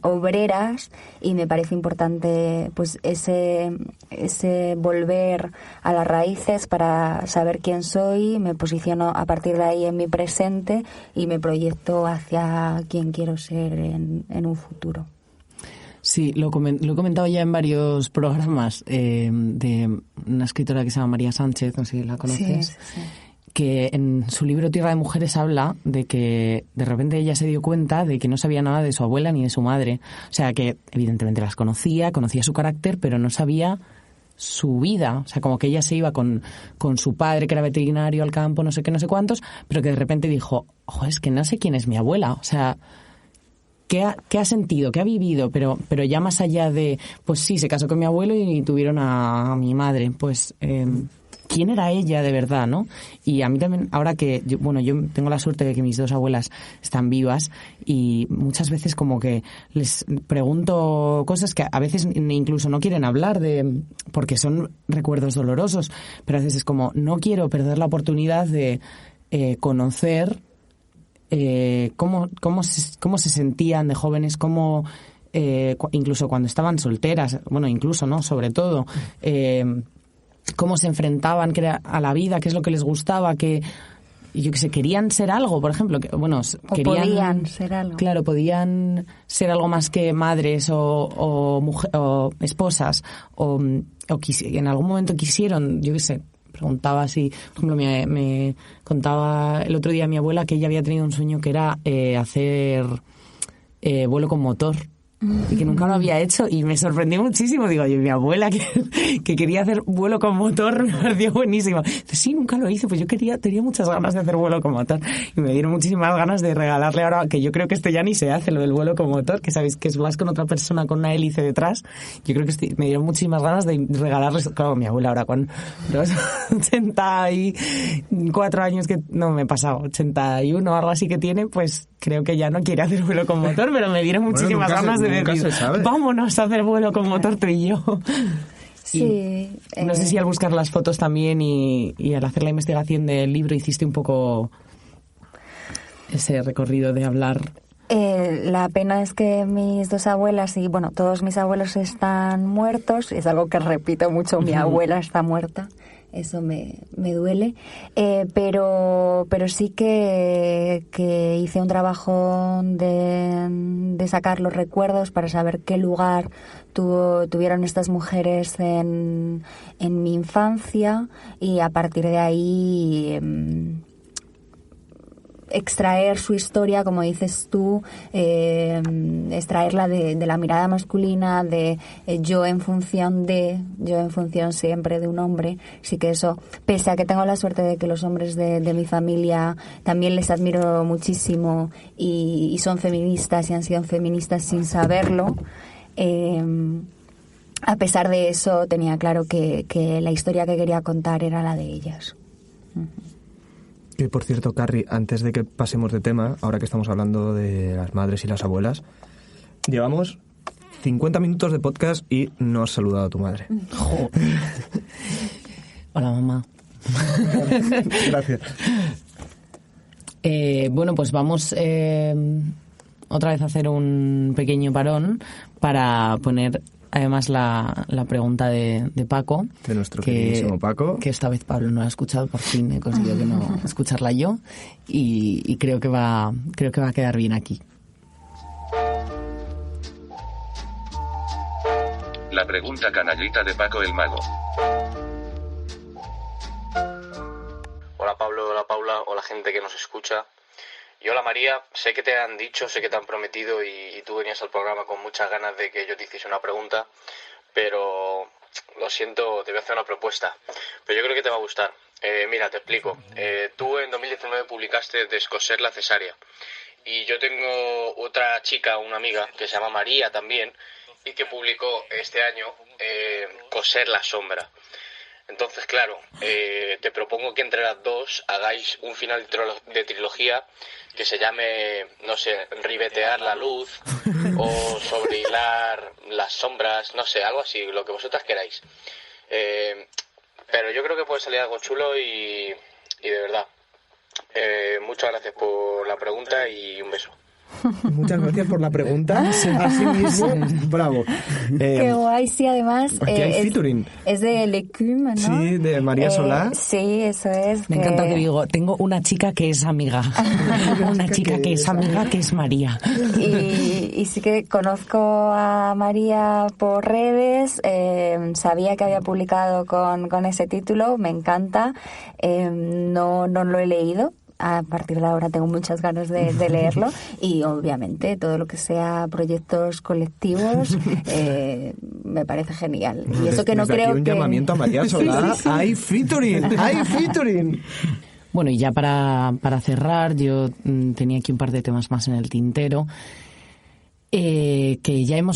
obreras, y me parece importante pues ese volver a las raíces para saber quién soy. Me posiciono a partir de ahí en mi presente y me proyecto hacia quién quiero ser en un futuro. Sí, lo he comentado ya en varios programas de una escritora que se llama María Sánchez, no sé si la conoces, sí. Que en su libro Tierra de Mujeres habla de que de repente ella se dio cuenta de que no sabía nada de su abuela ni de su madre. O sea, que evidentemente las conocía su carácter, pero no sabía su vida. O sea, como que ella se iba con su padre, que era veterinario, al campo, no sé qué, no sé cuántos, pero que de repente dijo, ojo, es que no sé quién es mi abuela. O sea... ¿Qué ha sentido? ¿Qué ha vivido? Pero ya más allá de, pues sí, se casó con mi abuelo y tuvieron a mi madre. Pues, ¿quién era ella de verdad, no? Y a mí también, ahora que, yo tengo la suerte de que mis 2 abuelas están vivas, y muchas veces como que les pregunto cosas que a veces incluso no quieren hablar porque son recuerdos dolorosos, pero a veces es como, no quiero perder la oportunidad de conocer cómo se sentían de jóvenes, cómo incluso cuando estaban solteras, incluso, ¿no? Sobre todo, cómo se enfrentaban a la vida, qué es lo que les gustaba, que yo qué sé, querían ser algo, por ejemplo, podían ser algo. Claro, podían ser algo más que madres o esposas, o en algún momento quisieron, yo qué sé. Preguntaba si, por ejemplo, me contaba el otro día mi abuela que ella había tenido un sueño que era hacer vuelo con motor. y que nunca lo había hecho, y me sorprendió muchísimo. Digo, oye, mi abuela que quería hacer vuelo con motor, me pareció buenísimo. Dice, sí, nunca lo hice, pues yo tenía muchas ganas de hacer vuelo con motor, y me dieron muchísimas ganas de regalarle ahora, que yo creo que esto ya ni se hace, lo del vuelo con motor, que sabéis que vas con otra persona con una hélice detrás. Yo creo que me dieron muchísimas ganas de regalarles, claro, mi abuela ahora con los 84 años que, no me he pasado, 81 o algo así que tiene, pues creo que ya no quiere hacer vuelo con motor, pero me dieron muchísimas ganas de decir, vámonos a hacer vuelo con motor tú y yo. Sí. No sé si al buscar las fotos también y al hacer la investigación del libro hiciste un poco ese recorrido de hablar. La pena es que mis dos abuelas y, bueno, todos mis abuelos están muertos. Es algo que repito mucho, mi abuela está muerta. Eso me duele. Pero sí que hice un trabajo de sacar los recuerdos para saber qué lugar tuvieron estas mujeres en mi infancia, y a partir de ahí extraer su historia, como dices tú, extraerla de la mirada masculina, de yo en función siempre de un hombre. Sí que eso, pese a que tengo la suerte de que los hombres de mi familia también les admiro muchísimo y son feministas y han sido feministas sin saberlo, a pesar de eso tenía claro que la historia que quería contar era la de ellas. Que por cierto, Carrie, antes de que pasemos de tema, ahora que estamos hablando de las madres y las abuelas, llevamos 50 minutos de podcast y no has saludado a tu madre. Hola, mamá. Gracias. Bueno, pues vamos otra vez a hacer un pequeño parón para poner además la pregunta de Paco. De nuestro queridísimo Paco. Que esta vez Pablo no la ha escuchado, por fin he conseguido que no escucharla yo, y creo que va a quedar bien aquí. La pregunta canallita de Paco el Mago. Hola Pablo, hola Paula, hola gente que nos escucha. Y hola María, sé que te han dicho, sé que te han prometido y tú venías al programa con muchas ganas de que yo te hiciese una pregunta, pero lo siento, te voy a hacer una propuesta, pero yo creo que te va a gustar. Mira, te explico. Tú en 2019 publicaste Descoser la cesárea, y yo tengo otra chica, una amiga, que se llama María también, y que publicó este año Coser la sombra. Entonces, claro, te propongo que entre las dos hagáis un final de trilogía que se llame, no sé, ribetear la luz o sobrehilar las sombras, no sé, algo así, lo que vosotras queráis. Pero yo creo que puede salir algo chulo y de verdad. Muchas gracias por la pregunta y un beso. Muchas gracias por la pregunta. Así mismo, bravo. Qué guay, sí, además. Aquí hay featuring. Es de L'Écume, ¿no? Sí, de María Solá. Sí, eso es. Me encanta que digo, tengo una chica que es amiga. Una chica que es amiga, que es María. Y sí que conozco a María por redes, sabía que había publicado con ese título, me encanta. No lo he leído. A partir de ahora tengo muchas ganas de leerlo, y obviamente todo lo que sea proyectos colectivos me parece genial. Y eso que no creo aquí un llamamiento a María Solá. Sí. ¡Hay featuring! ¡Hay featuring! Bueno, y ya para cerrar, yo tenía aquí un par de temas más en el tintero. Que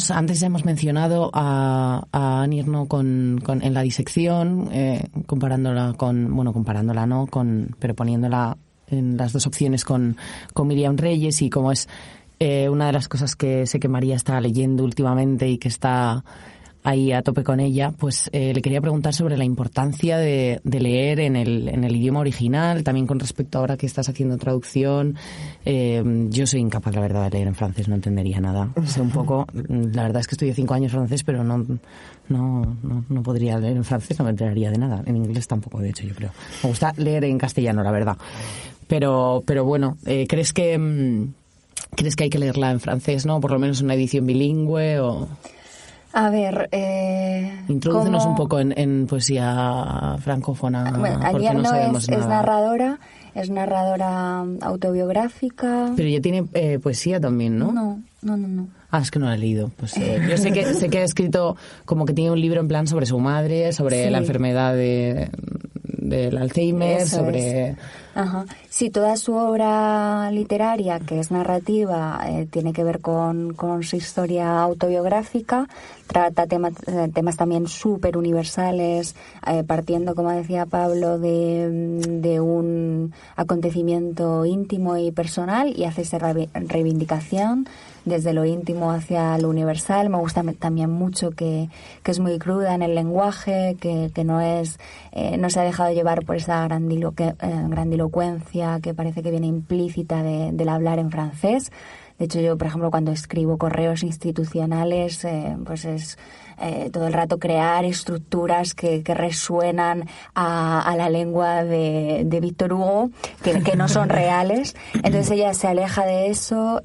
antes ya hemos mencionado a Annie Ernaux en la disección, comparándola pero poniéndola en las dos opciones con Miriam Reyes, y como es una de las cosas que sé que María está leyendo últimamente y que está ahí a tope con ella, pues le quería preguntar sobre la importancia de leer en el idioma original, también con respecto ahora que estás haciendo traducción. Yo soy incapaz, la verdad, de leer en francés, no entendería nada. Sé un poco, la verdad es que estudié 5 años francés, pero no podría leer en francés, no me enteraría de nada. En inglés tampoco, de hecho, yo creo. Me gusta leer en castellano, la verdad. Pero bueno, ¿crees que hay que leerla en francés, no? Por lo menos una edición bilingüe o... A ver, introdúcenos un poco en poesía francófona. Bueno, porque no sabemos nada. Es narradora autobiográfica. Pero ella tiene poesía también, ¿no? No. No. Ah, es que no la he leído. Pues, yo sé que ha escrito como que tiene un libro en plan sobre su madre, sobre la enfermedad del Alzheimer, Eso sobre... es. Ajá. Sí, toda su obra literaria, que es narrativa, tiene que ver con su historia autobiográfica, trata temas también súper universales, partiendo, como decía Pablo, de un acontecimiento íntimo y personal, y hace esa reivindicación desde lo íntimo hacia lo universal. Me gusta también mucho que es muy cruda en el lenguaje, que no se ha dejado llevar por esa grandilocuencia que parece que viene implícita del hablar en francés. De hecho, yo, por ejemplo, cuando escribo correos institucionales, pues es todo el rato crear estructuras que resuenan a la lengua de Victor Hugo, que no son reales. Entonces ella se aleja de eso.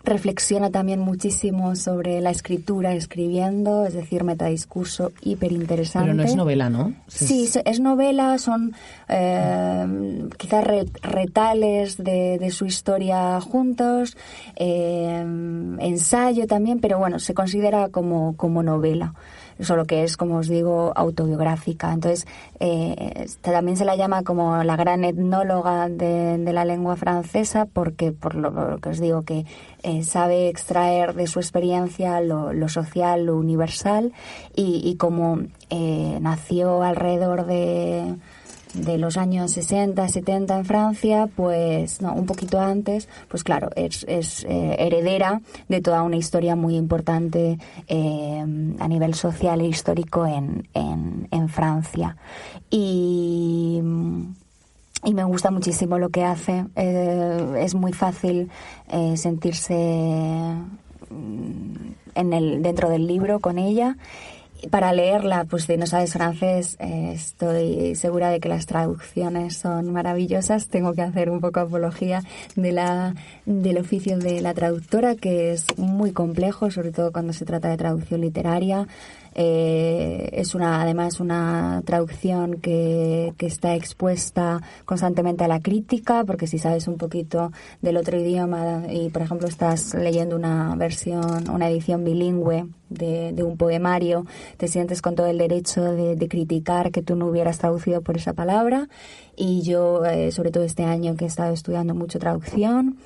Reflexiona también muchísimo sobre la escritura escribiendo, es decir, metadiscurso hiperinteresante. Pero no es novela, ¿no? Sí, es novela, son quizás retales de su historia juntos, ensayo también, pero bueno, se considera como novela. Solo que es, como os digo, autobiográfica. Entonces, también se la llama como la gran etnóloga de la lengua francesa, porque, por lo que os digo, que sabe extraer de su experiencia lo social, lo universal, y como nació alrededor de los años 60, 70 en Francia, pues no, un poquito antes, pues claro, es heredera de toda una historia muy importante a nivel social e histórico en Francia. Y me gusta muchísimo lo que hace. Es muy fácil sentirse dentro del libro con ella. Para leerla, pues si no sabes francés, estoy segura de que las traducciones son maravillosas. Tengo que hacer un poco apología del oficio de la traductora, que es muy complejo, sobre todo cuando se trata de traducción literaria. Es además una traducción que está expuesta constantemente a la crítica, porque si sabes un poquito del otro idioma y, por ejemplo, estás leyendo una edición bilingüe de un poemario, te sientes con todo el derecho de criticar que tú no hubieras traducido por esa palabra. Y yo, sobre todo este año que he estado estudiando mucho traducción,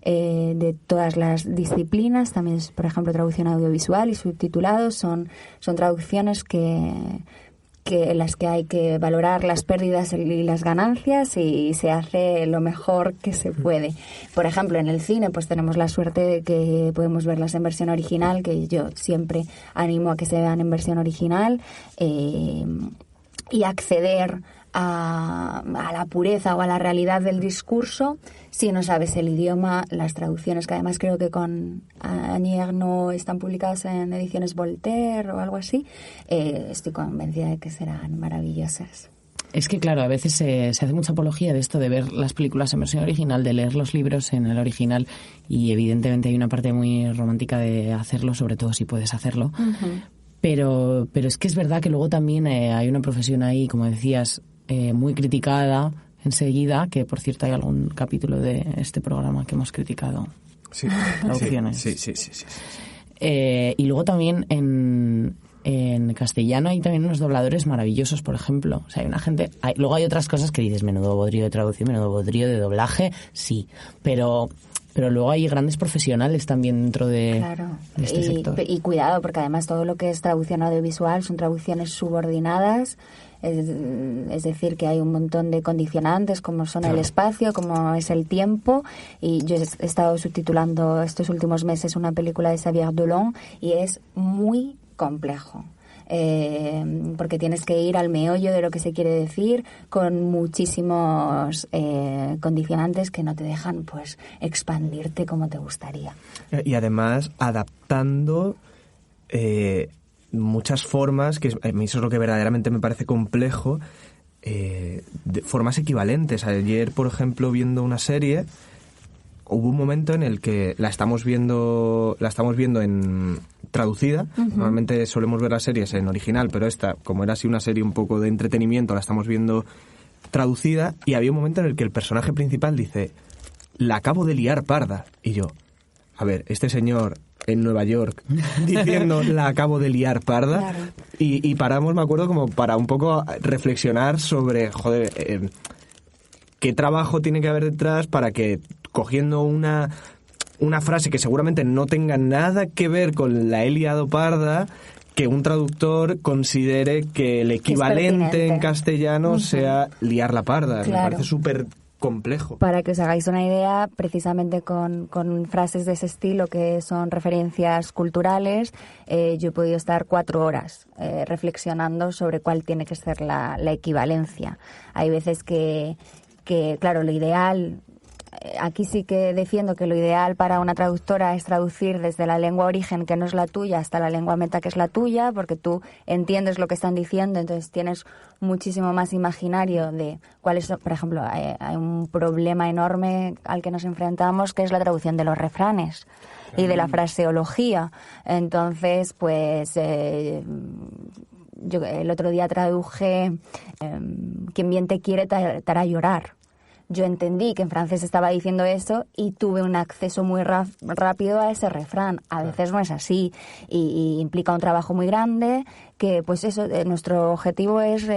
de todas las disciplinas, también, por ejemplo, traducción audiovisual y subtitulados, son traducciones en las que hay que valorar las pérdidas y las ganancias, y se hace lo mejor que se puede. Por ejemplo, en el cine pues tenemos la suerte de que podemos verlas en versión original, que yo siempre animo a que se vean en versión original, y acceder a la pureza o a la realidad del discurso. Si no sabes el idioma, las traducciones, que además creo que con Agnières no están publicadas en ediciones Voltaire o algo así, estoy convencida de que serán maravillosas. Es que, claro, a veces se hace mucha apología de esto de ver las películas en versión original, de leer los libros en el original, y evidentemente hay una parte muy romántica de hacerlo, sobre todo si puedes hacerlo. Uh-huh. Pero es que es verdad que luego también hay una profesión ahí, como decías, muy criticada enseguida, que por cierto hay algún capítulo de este programa que hemos criticado. Sí, traducciones. Sí. Y luego también en castellano hay también unos dobladores maravillosos, por ejemplo. O sea, hay una gente... luego hay otras cosas que dices, menudo bodrio de traducción, menudo bodrio de doblaje, sí, pero luego hay grandes profesionales también dentro de este sector. Y cuidado, porque además todo lo que es traducción audiovisual son traducciones subordinadas, es decir, que hay un montón de condicionantes, como son el espacio, como es el tiempo. Y yo he estado subtitulando estos últimos meses una película de Xavier Dolan y es muy complejo. Porque tienes que ir al meollo de lo que se quiere decir, con muchísimos condicionantes que no te dejan pues expandirte como te gustaría. Y además adaptando muchas formas, que a mí eso es lo que verdaderamente me parece complejo, de formas equivalentes. Ayer, por ejemplo, viendo una serie, hubo un momento en el que la estamos viendo en traducida. Uh-huh. Normalmente solemos ver las series en original, pero esta, como era así una serie un poco de entretenimiento, la estamos viendo traducida, y había un momento en el que el personaje principal dice: la acabo de liar parda. Y yo, a ver, este señor en Nueva York diciendo la acabo de liar parda, Claro. y paramos, me acuerdo, como para un poco reflexionar sobre, joder, qué trabajo tiene que haber detrás para que, cogiendo una frase que seguramente no tenga nada que ver con la he liado parda, que un traductor considere que el equivalente pertinente. en castellano sea liar la parda. Claro. Me parece súper complejo. Para que os hagáis una idea, precisamente con frases de ese estilo que son referencias culturales, yo he podido estar 4 horas reflexionando sobre cuál tiene que ser la equivalencia. Hay veces que, claro, lo ideal... Aquí sí que defiendo que lo ideal para una traductora es traducir desde la lengua origen, que no es la tuya, hasta la lengua meta, que es la tuya, porque tú entiendes lo que están diciendo, entonces tienes muchísimo más imaginario de cuál es, por ejemplo, hay un problema enorme al que nos enfrentamos, que es la traducción de los refranes y de la fraseología. Entonces, pues... yo el otro día traduje quien bien te quiere te hará llorar. Yo entendí que en francés estaba diciendo eso y tuve un acceso muy rápido a ese refrán. A veces no es así y implica un trabajo muy grande que, pues eso, nuestro objetivo es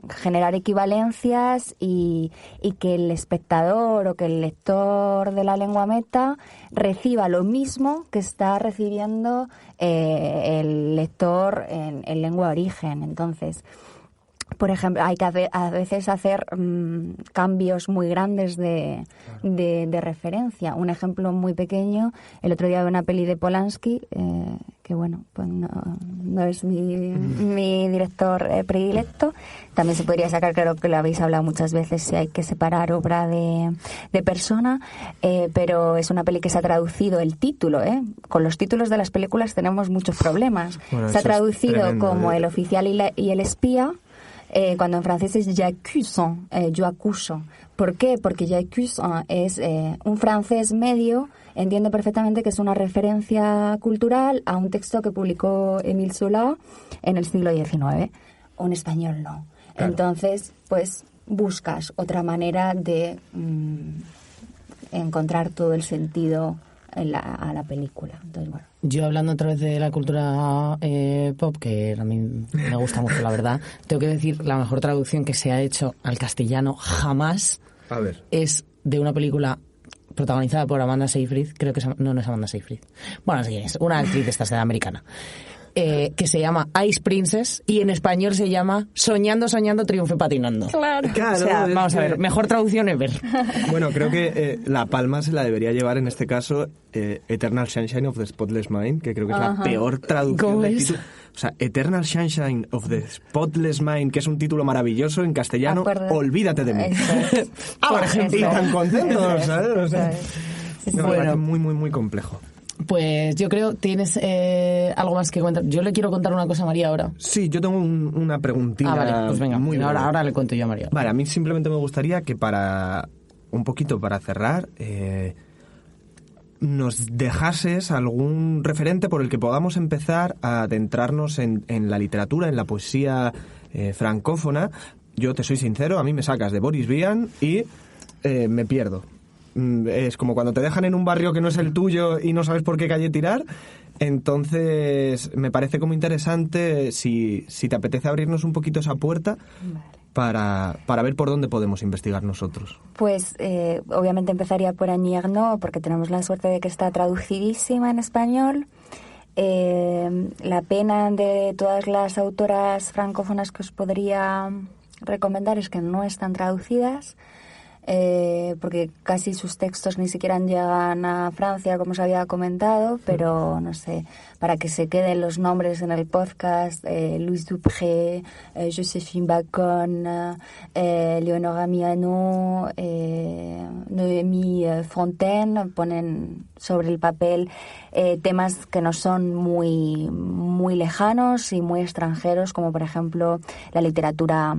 generar equivalencias y que el espectador o que el lector de la lengua meta reciba lo mismo que está recibiendo el lector en lengua origen. Entonces... Por ejemplo, hay que a veces hacer cambios muy grandes de referencia. Un ejemplo muy pequeño, el otro día vi una peli de Polanski, que bueno, pues no es mi director predilecto. También se podría sacar, claro que lo habéis hablado muchas veces, si hay que separar obra de persona, pero es una peli que se ha traducido el título, con los títulos de las películas tenemos muchos problemas. Bueno, se ha traducido tremendo, como El oficial y el espía, cuando en francés es j'accuse, yo acuso. ¿Por qué? Porque j'accuse es un francés medio, entiende perfectamente que es una referencia cultural a un texto que publicó Émile Zola en el siglo XIX. Un español no. Claro. Entonces, pues buscas otra manera de encontrar todo el sentido a la película. Entonces, bueno. Yo, hablando otra vez de la cultura pop, que a mí me gusta mucho, la verdad, tengo que decir, la mejor traducción que se ha hecho al castellano jamás es de una película protagonizada por Amanda Seyfried, creo que no es Amanda Seyfried. Bueno, no sé quién es, una actriz de esta americana, que se llama Ice Princess y en español se llama Soñando, soñando, triunfe patinando. Claro. O sea, vamos a ver, mejor traducción ever. Bueno, creo que la palma se la debería llevar en este caso Eternal Sunshine of the Spotless Mind, que creo que es la peor traducción del título. O sea, Eternal Sunshine of the Spotless Mind, que es un título maravilloso en castellano, olvídate de mí. Por ejemplo. Y tan contentos, ¿sabes? O sea, me parece muy, muy, muy complejo. Pues yo creo, ¿tienes algo más que contar? Yo le quiero contar una cosa a María ahora. Sí, yo tengo una preguntita. Vale, pues venga, muy ahora le cuento yo a María. Vale, a mí simplemente me gustaría que para cerrar, nos dejases algún referente por el que podamos empezar a adentrarnos en la literatura, en la poesía francófona. Yo te soy sincero, a mí me sacas de Boris Vian y me pierdo. Es como cuando te dejan en un barrio que no es el tuyo y no sabes por qué calle tirar. Entonces me parece como interesante si te apetece abrirnos un poquito esa puerta. Vale. Para ver por dónde podemos investigar nosotros. Pues obviamente empezaría por Annie Ernaux, porque tenemos la suerte de que está traducidísima en español. La pena de todas las autoras francófonas que os podría recomendar es que no están traducidas, porque casi sus textos ni siquiera llegan a Francia, como os había comentado, pero no sé, para que se queden los nombres en el podcast, Louise Dupré, Joséphine Bacon, Leonora Miano, Noémie Fontaine, ponen sobre el papel temas que nos son muy, muy lejanos y muy extranjeros, como por ejemplo la literatura,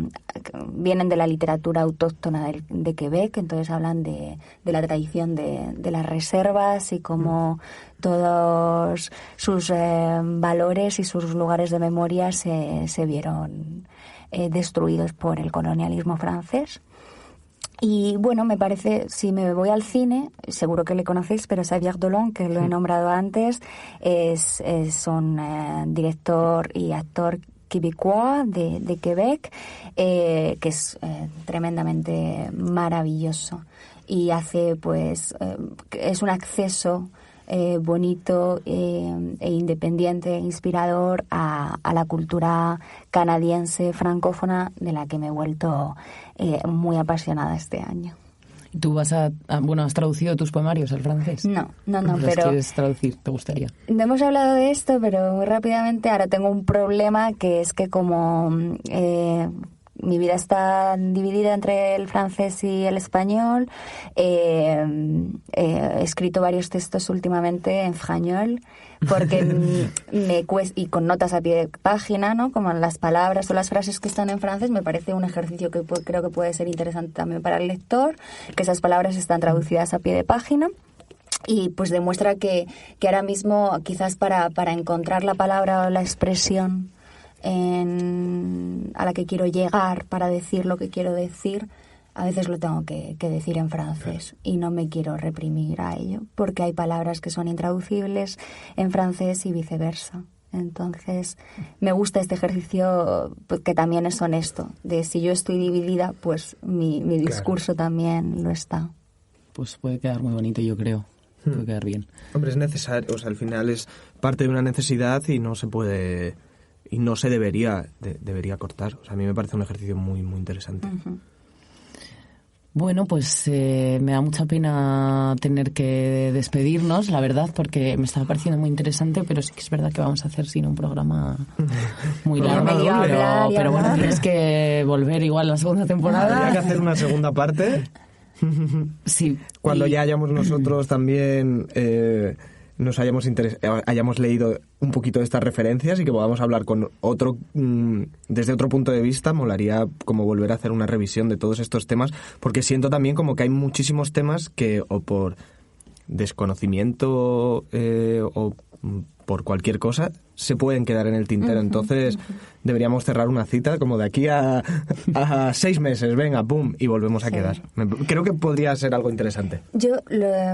vienen de la literatura autóctona de Quebec, entonces hablan de la tradición de las reservas y cómo todos sus valores y sus lugares de memoria se vieron destruidos por el colonialismo francés. Y bueno, me parece, si me voy al cine, seguro que le conocéis, pero Xavier Dolan, que lo he nombrado antes, es un director y actor québécois de Quebec, que es tremendamente maravilloso. Y hace, pues, es un acceso bonito e independiente, inspirador a la cultura canadiense francófona, de la que me he vuelto muy apasionada este año. ¿Tú has traducido tus poemarios al francés? No, ¿Los pero... quieres traducir? ¿Te gustaría? No hemos hablado de esto, pero muy rápidamente ahora tengo un problema, que es que como mi vida está dividida entre el francés y el español, he escrito varios textos últimamente en español, porque me cuesta, y con notas a pie de página, ¿no? Como las palabras o las frases que están en francés, me parece un ejercicio que creo que puede ser interesante también para el lector, que esas palabras están traducidas a pie de página. Y pues demuestra que ahora mismo, quizás para encontrar la palabra o la expresión a la que quiero llegar para decir lo que quiero decir, a veces lo tengo que decir en francés, y no me quiero reprimir a ello, porque hay palabras que son intraducibles en francés y viceversa. Entonces, me gusta este ejercicio, que también es honesto, de si yo estoy dividida, pues mi discurso también lo está. Pues puede quedar muy bonito, yo creo. Puede quedar bien. Hombre, es necesario, o sea, al final es parte de una necesidad y no se puede... Y no se debería cortar. O sea, a mí me parece un ejercicio muy, muy interesante. Uh-huh. Bueno, pues me da mucha pena tener que despedirnos, la verdad, porque me estaba pareciendo muy interesante, pero sí que es verdad que vamos a hacer sin un programa muy largo. Pero bueno, tienes que volver igual la segunda temporada. Habría que hacer una segunda parte. Sí. Cuando ya hayamos nosotros también... nos hayamos leído un poquito de estas referencias y que podamos hablar con otro desde otro punto de vista. Molaría como volver a hacer una revisión de todos estos temas, porque siento también como que hay muchísimos temas que o por desconocimiento o por cualquier cosa se pueden quedar en el tintero. Entonces deberíamos cerrar una cita como de aquí a 6 meses, venga, pum, y volvemos a quedar. Creo que podría ser algo interesante. Yo,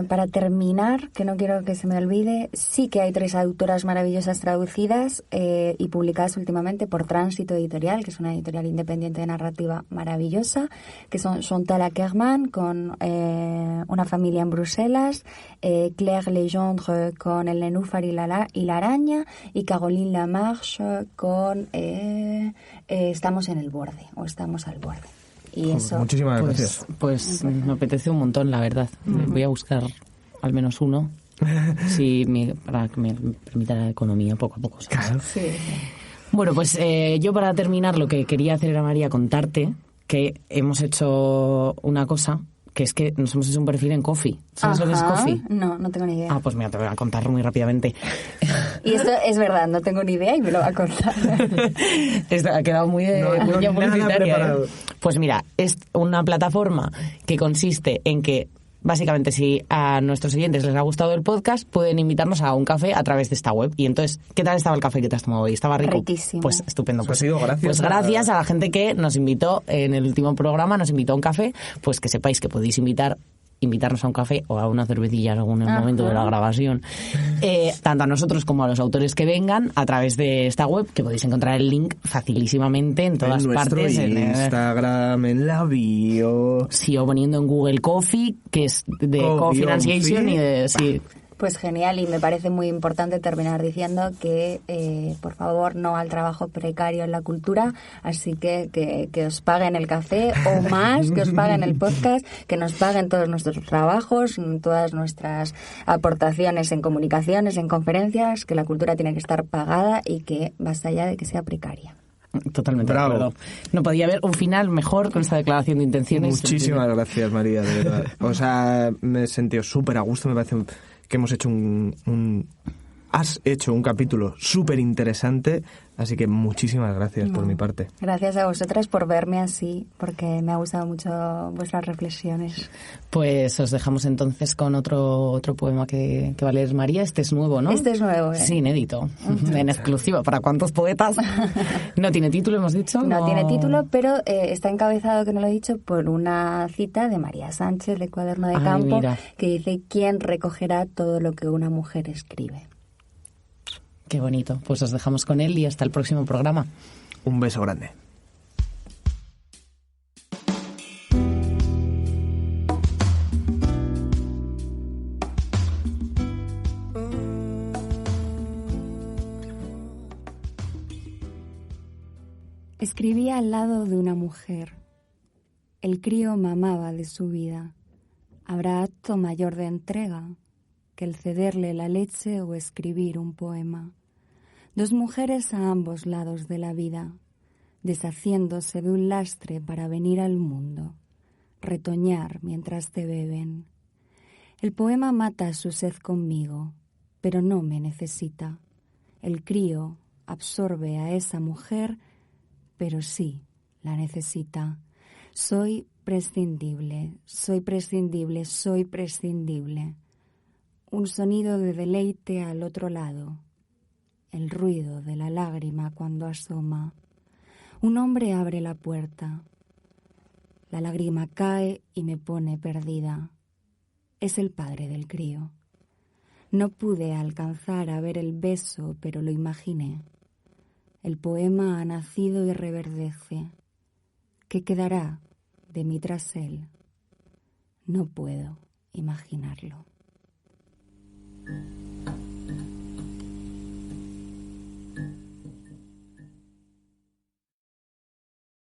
para terminar, que no quiero que se me olvide, sí que hay 3 autoras maravillosas traducidas y publicadas últimamente por Tránsito Editorial, que es una editorial independiente de narrativa maravillosa, que son Chantal Ackerman, con Una familia en Bruselas, Claire Legendre con El nenúfar y la araña, y Caroline Lamarche con Estamos en el borde, o Estamos al borde. Y eso, muchísimas gracias. Pues me apetece un montón, la verdad. Voy a buscar al menos uno, para que me permita la economía poco a poco, ¿sabes? Claro. Sí. Bueno, pues yo para terminar lo que quería hacer era, María, contarte que hemos hecho una cosa, que es que nos hemos hecho un perfil en Ko-fi. ¿Sabes lo que es Ko-fi? No tengo ni idea. Ah, pues mira, te voy a contar muy rápidamente. Y esto es verdad, no tengo ni idea y me lo va a contar. Esto ha quedado muy publicitaria. Pues mira, es una plataforma que consiste en que básicamente, si a nuestros oyentes les ha gustado el podcast, pueden invitarnos a un café a través de esta web. Y entonces, ¿qué tal estaba el café que te has tomado hoy? ¿Estaba rico? Riquísimo. Pues estupendo. Pues, gracias a la gente que nos invitó en el último programa, nos invitó a un café. Pues que sepáis que podéis invitarnos a un café o a una cervecilla en algún momento de la grabación, tanto a nosotros como a los autores que vengan, a través de esta web, que podéis encontrar el link facilísimamente en todas partes. En Instagram, en la bio. Sí, o poniendo en Google Coffee, que es de Co-Financiation y de... Sí. Pues genial, y me parece muy importante terminar diciendo que, por favor, no al trabajo precario en la cultura, así que os paguen el café o más, que os paguen el podcast, que nos paguen todos nuestros trabajos, todas nuestras aportaciones en comunicaciones, en conferencias, que la cultura tiene que estar pagada y que basta ya de que sea precaria. Totalmente. Bravo. De acuerdo. No podía haber un final mejor con esta declaración de intenciones. Muchísimas gracias, María, de verdad. O sea, me he sentido súper a gusto, me parece que hemos hecho un has hecho un capítulo súper interesante, así que muchísimas gracias por mi parte. Gracias a vosotras por verme así, porque me ha gustado mucho vuestras reflexiones. Pues os dejamos entonces con otro poema que va a leer María. Este es nuevo, ¿no? Este es nuevo, Sí, inédito. En exclusiva. ¿Para cuántos poetas? No tiene título, hemos dicho. No tiene título, pero está encabezado, que no lo he dicho, por una cita de María Sánchez, de Cuaderno de Campo, mira. que dice: ¿quién recogerá todo lo que una mujer escribe? Qué bonito. Pues os dejamos con él y hasta el próximo programa. Un beso grande. Escribía al lado de una mujer. El crío mamaba de su vida. ¿Habrá acto mayor de entrega que el cederle la leche o escribir un poema? Dos mujeres a ambos lados de la vida, deshaciéndose de un lastre para venir al mundo, retoñar mientras te beben. El poema mata su sed conmigo, pero no me necesita. El crío absorbe a esa mujer, pero sí la necesita. Soy prescindible, soy prescindible, soy prescindible. Un sonido de deleite al otro lado. El ruido de la lágrima cuando asoma. Un hombre abre la puerta. La lágrima cae y me pone perdida. Es el padre del crío. No pude alcanzar a ver el beso, pero lo imaginé. El poema ha nacido y reverdece. ¿Qué quedará de mí tras él? No puedo imaginarlo.